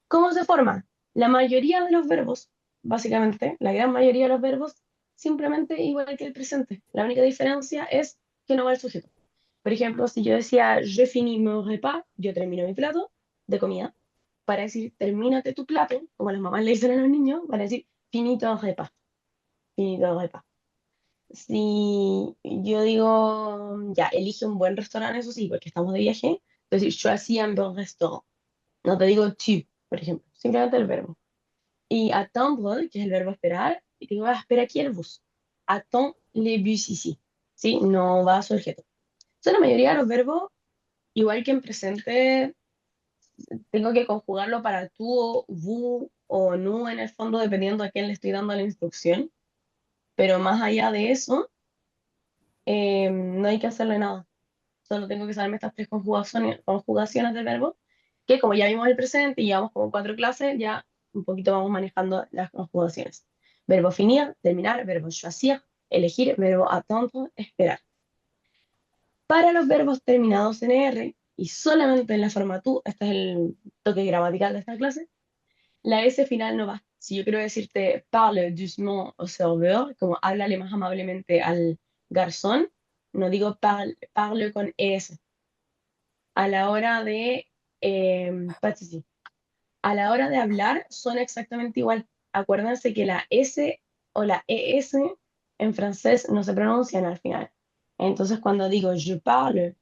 ¿Cómo se forma? La mayoría de los verbos, básicamente, la gran mayoría de los verbos, simplemente igual que el presente. La única diferencia es que no va el sujeto. Por ejemplo, si yo decía je finis mon repas, yo termino mi plato de comida, para decir termínate tu plato, como las mamás le dicen a los niños, para decir finis ton repas, finis ton repas. Si yo digo, ya, elige un buen restaurante, eso sí, porque estamos de viaje, entonces choisis un bon restaurant. No te digo tu, por ejemplo, simplemente el verbo. Y attendre, que es el verbo esperar, y te digo, espera aquí el bus. Attends les bus ici. ¿Sí? No va sujeto. Son la mayoría de los verbos, igual que en presente, tengo que conjugarlo para tú, o vous o nous en el fondo, dependiendo a quién le estoy dando la instrucción. Pero más allá de eso, no hay que hacerle nada. Solo tengo que saberme estas tres conjugaciones del verbo, que como ya vimos el presente y llevamos como 4 clases, ya un poquito vamos manejando las conjugaciones. Verbo finir, terminar, verbo choisir, elegir, verbo attendre, esperar. Para los verbos terminados en R y solamente en la forma tú, este es el toque gramatical de esta clase, la S final no va. Si yo quiero decirte parle doucement au serveur, como háblale más amablemente al garzón, no digo parle con ES. A la hora de, pas de souci. A la hora de hablar suena exactamente igual. Acuérdense que la S o la ES en francés no se pronuncian al final. Entonces cuando digo je parle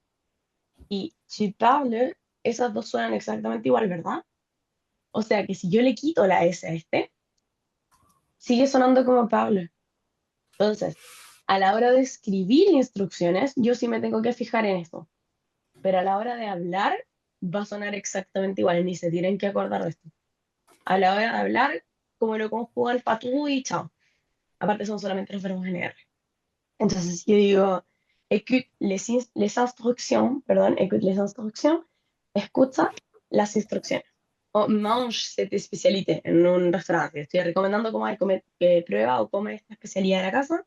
y tu parles, esas dos suenan exactamente igual, ¿verdad? O sea que si yo le quito la S a este, sigue sonando como Pablo. Entonces, a la hora de escribir instrucciones, yo sí me tengo que fijar en eso. Pero a la hora de hablar, va a sonar exactamente igual, ni se tienen que acordar de esto. A la hora de hablar, como lo conjugan patú y chao. Aparte son solamente los verbos en R. Entonces, si yo digo, écoute les instructions, perdón, écoute les instructions, escucha las instrucciones. O mange cette spécialité en un restaurante. Estoy recomendando comer, prueba o come esta especialidad en la casa.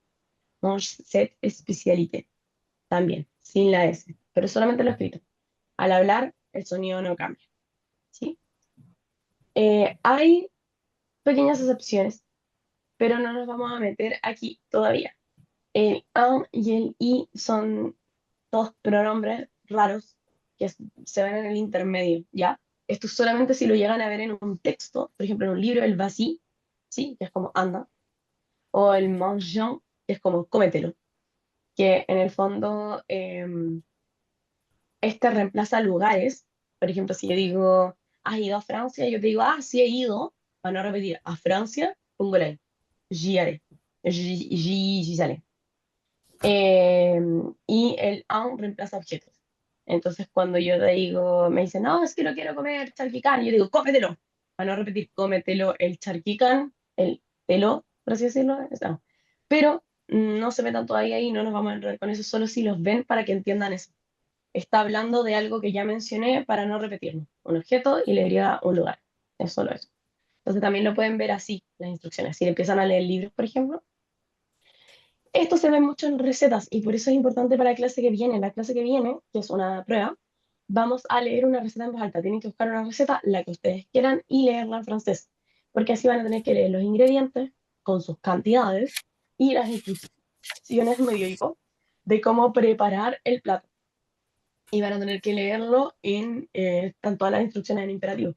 Mange cette spécialité. También, sin la S, pero solamente lo escrito. Al hablar, el sonido no cambia. ¿Sí? Hay pequeñas excepciones, pero no nos vamos a meter aquí todavía. El un y el i son dos pronombres raros que se ven en el intermedio, ¿ya? Esto solamente si lo llegan a ver en un texto, por ejemplo, en un libro, el vas-y, ¿sí? Que es como anda, o el mangeant, que es como cómetelo, que en el fondo este reemplaza lugares. Por ejemplo, si yo digo, ¿has ido a Francia? Yo te digo, ah, sí he ido, para no repetir, a Francia, pongo la I, j'y allais, j'y allais. Y el un reemplaza objetos. Entonces, cuando yo te digo, me dicen, no, es que no quiero comer charquicán, yo digo, cómetelo. Para no repetir, cómetelo el charquicán, el telo, por así decirlo. No. Pero no se metan todavía ahí, no nos vamos a enredar con eso, solo si los ven para que entiendan eso. Está hablando de algo que ya mencioné para no repetirlo. Un objeto y le diría un lugar. Es solo eso. Entonces también lo pueden ver así, las instrucciones. Si empiezan a leer libros, por ejemplo, esto se ve mucho en recetas y por eso es importante para la clase que viene. La clase que viene, que es una prueba, vamos a leer una receta en voz alta. Tienen que buscar una receta, la que ustedes quieran, y leerla en francés. Porque así van a tener que leer los ingredientes con sus cantidades y las instrucciones medio de cómo preparar el plato. Y van a tener que leerlo están todas las instrucciones en imperativo.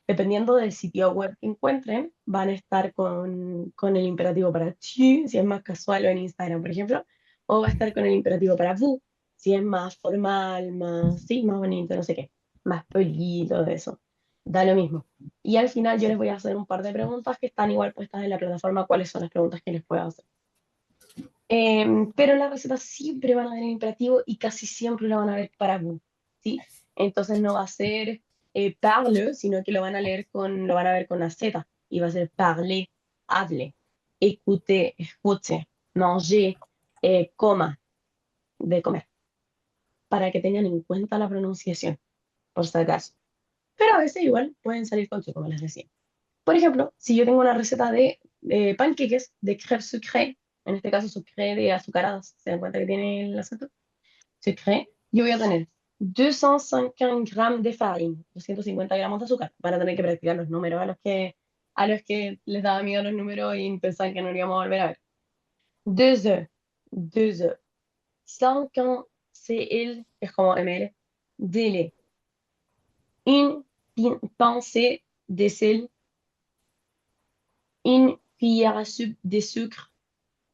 Dependiendo del sitio web que encuentren, van a estar con el imperativo para tu, si es más casual o en Instagram, por ejemplo, o va a estar con el imperativo para vous, si es más formal, más, sí, más bonito, no sé qué, más poli, todo eso. Da lo mismo. Y al final yo les voy a hacer un par de preguntas que están igual puestas en la plataforma, cuáles son las preguntas que les puedo hacer. Pero las recetas siempre van a ver en imperativo y casi siempre lo van a ver para vous, ¿sí? Entonces no va a ser parle, sino que lo van a ver con la Z, y va a ser parler, hable, écoute, escuche, manger, coma, de comer, para que tengan en cuenta la pronunciación, por si acaso. Pero a veces igual pueden salir con su, como les decía. Por ejemplo, si yo tengo una receta de panqueques de crème sucrée, en este caso sucré de azucaradas, ¿se dan cuenta que tiene el acento? Sucré, yo voy a tener 250 gramos de farina, 250 gramos de azúcar. Van a tener que practicar los números a los que les daba miedo los números y pensaban que no lo íbamos a volver a ver. 2 œufs, 2 œufs, 50 cl, que es como ml, de lait, une pincée de sel, une cuillère à soupe de sucre,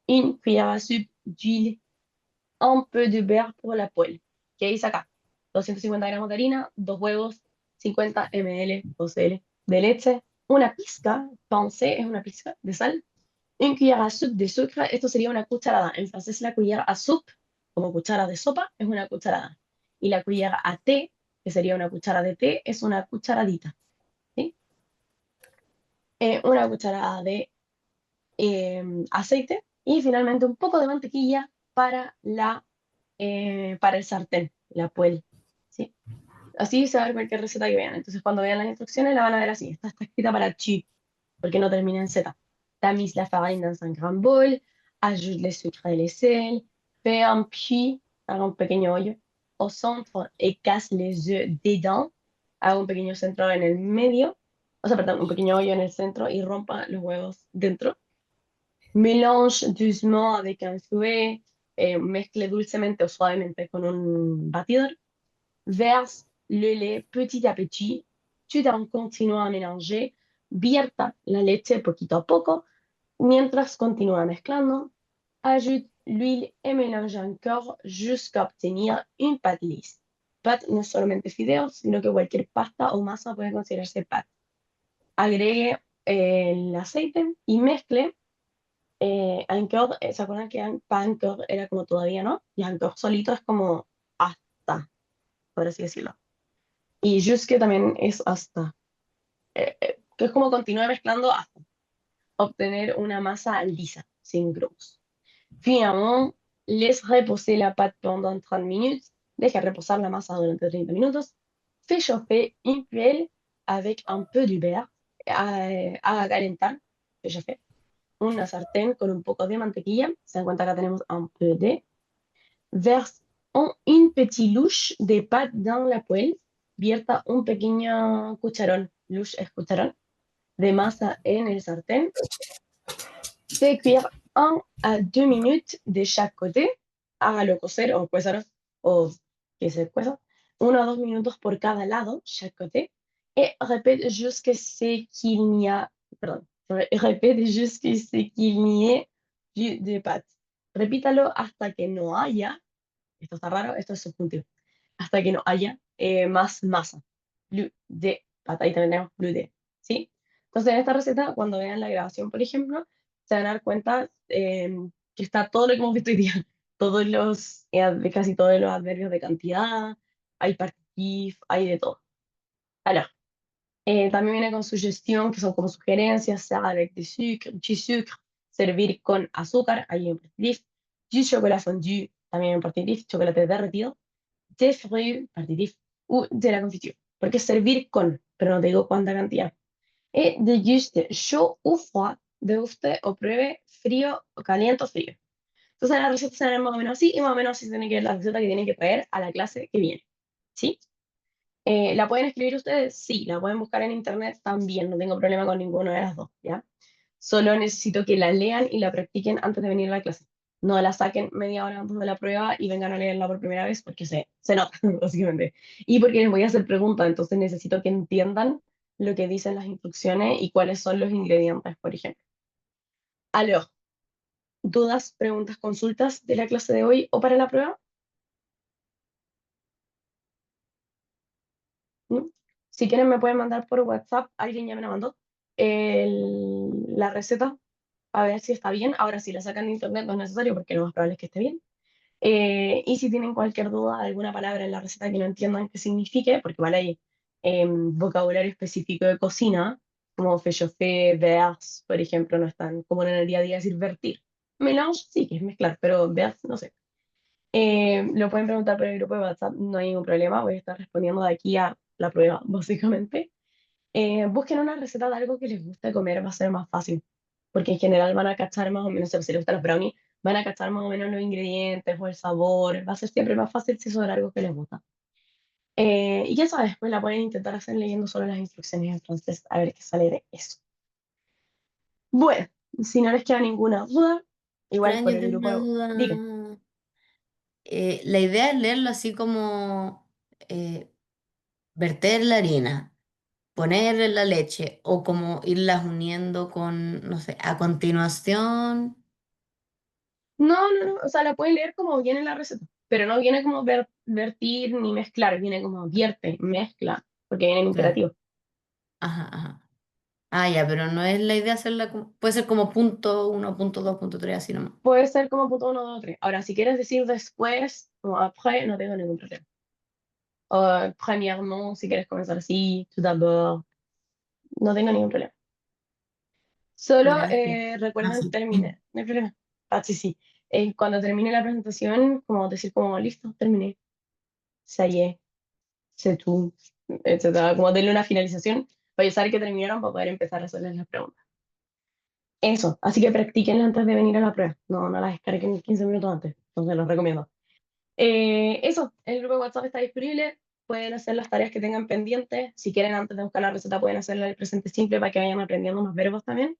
une cuillère à soupe d'huile, un peu de beurre pour la poêle. ¿Qué dice acá? 250 gramos de harina, 2 huevos, 50 ml o cl de leche, una pizca, pensée es una pizca de sal, une cuillère à soupe de sucre, esto sería una cucharada. En francés la cuillère à soupe como cuchara de sopa, es una cucharada. Y la cuchara a té, que sería una cuchara de té, es una cucharadita. ¿Sí? Una cucharada de aceite y finalmente un poco de mantequilla para el sartén, la poêle. ¿Sí? Así se va a ver cualquier receta que vean. Entonces, cuando vean las instrucciones, la van a ver así. Esta está escrita para tu, porque no termina en Z. Tamise la farine dans un grand bol, ajoute les sucres et les sels, fais un puits, haga un pequeño hoyo, au centre et casse les œufs dedans, haga un pequeño centro en el medio, o sea, perdón, un pequeño hoyo en el centro y rompa los huevos dentro. Mélange doucement avec un fouet, mezcle dulcemente o suavemente con un batidor. Verse le lait petit à petit, tout en continuant à mélanger. Vierta la leche poquito a poco, mientras continúa mezclando. Ajoute l'huile et mélange encore jusqu'à obtenir une pâte lisse. Pâte no es solamente fideos, sino que cualquier pasta o masa puede considerarse pâte. Agregue el aceite y mezcle. Anchor, ¿se acuerdan que Anchor era como todavía no? Y Anchor solito es como hasta, por así decirlo. Y Jusque también es hasta, que es como continúe mezclando hasta obtener una masa lisa, sin grumos. Finalement, laisse reposer la pâte pendant 30 minutes, deja reposar la masa durante 30 minutos, fait chauffer une poêle avec un peu de beurre, haga calentar, fait chauffer, una sartén con un poco de mantequilla, se dan cuenta que tenemos un peu de, verse une petite louche de pâte dans la poêle, vierta un pequeño cucharón, louche es cucharón, de masa en el sartén, fait cuire 1 à 2 minutes de chaque côté, hágalo cocer o cuezar o que se cueza, 1 a 2 minutos por cada lado, chaque côté, et répète jusqu'à ce qu'il n'y a, perdón, répète jusqu'à ce qu'il n'y ait plus de pâte. Repítalo hasta que no haya, esto está raro, esto es subjuntivo, hasta que no haya más masa, plus de pâte, ahí también tenemos plus de, ¿sí? Entonces en esta receta, cuando vean la grabación, por ejemplo, se van a dar cuenta que está todo lo que hemos visto hoy día, casi todos los adverbios de cantidad, hay particip, hay de todo. Alors, también viene con sugestión, que son como sugerencias, ça avec du sucre, servir con azúcar, ahí en particip, du chocolat fondu, también en particip, chocolate derretido, des fruits, particip, ou de la confiture, porque es servir con, pero no te digo cuánta cantidad. Et déguste chaud ou froid, deguste o pruebe frío o caliente o frío. Entonces la receta será más o menos así y más o menos así tiene que ver la receta que tienen que traer a la clase que viene. ¿Sí? ¿La pueden escribir ustedes? Sí, la pueden buscar en internet también, no tengo problema con ninguna de las dos, ¿ya? Solo necesito que la lean y la practiquen antes de venir a la clase. No la saquen media hora antes de la prueba y vengan a leerla por primera vez porque se nota, básicamente. Y porque les voy a hacer preguntas, entonces necesito que entiendan lo que dicen las instrucciones y cuáles son los ingredientes, por ejemplo. Alors, ¿dudas, preguntas, consultas de la clase de hoy o para la prueba? ¿No? Si quieren me pueden mandar por WhatsApp, alguien ya me la mandó, la receta, a ver si está bien. Ahora, si la sacan de internet no es necesario porque lo más probable es que esté bien. Y si tienen cualquier duda de alguna palabra en la receta que no entiendan qué signifique, porque vale hay vocabulario específico de cocina, como fait, verse, por ejemplo, no es tan común en el día a día decir vertir. Mélange sí, que es mezclar, pero verse no sé. Lo pueden preguntar por el grupo de WhatsApp, no hay ningún problema, voy a estar respondiendo de aquí a la prueba, básicamente. Busquen una receta de algo que les guste comer, va a ser más fácil, porque en general van a cachar más o menos, si les gustan los brownies, van a cachar más o menos los ingredientes o el sabor, va a ser siempre más fácil si es sobre algo que les gusta. Y ya sabes, pues la pueden intentar hacer leyendo solo las instrucciones en francés, a ver qué sale de eso. Bueno, si no les queda ninguna duda, igual Fran, por yo el tengo una grupo, digan. duda. La idea es leerlo así como verter la harina, poner la leche o como irlas uniendo con, no sé, a continuación. No, o sea, la pueden leer como viene en la receta, pero no viene como vertir ni mezclar, viene como vierte, mezcla, porque viene en Claro. imperativo. Ajá, ajá. Ah, ya, pero no es la idea hacerla como, puede ser como punto 1, punto 2, punto 3, así nomás. Puede ser como punto 1, 2, 3. Ahora, si quieres decir después, como après, no tengo ningún problema. O premièrement, si quieres comenzar así, tout d'abord, no tengo ningún problema. Solo Gracias. recuerden terminar, no hay problema. Ah, sí, sí. Cuando termine la presentación, como decir como, listo, terminé. Ça y est, c'est tout, etcétera. Como darle una finalización para saber que terminaron para poder empezar a hacerles las preguntas. Eso, así que practiquen antes de venir a la prueba. No, no las descarguen 15 minutos antes, entonces los recomiendo. Eso, el grupo de WhatsApp está disponible. Pueden hacer las tareas que tengan pendientes. Si quieren, antes de buscar la receta, pueden hacerla el presente simple para que vayan aprendiendo unos verbos también.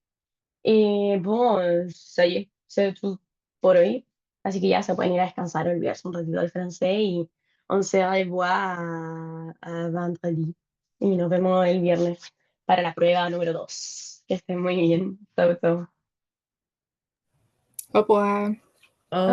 Bon, ça y est, c'est tout por hoy. Así que ya se pueden ir a descansar, olvidarse un ratito del francés y on se revoit a vendredi. Y nos vemos el viernes para la prueba número 2. Que estén muy bien. Chao, chao. O pues, Oh.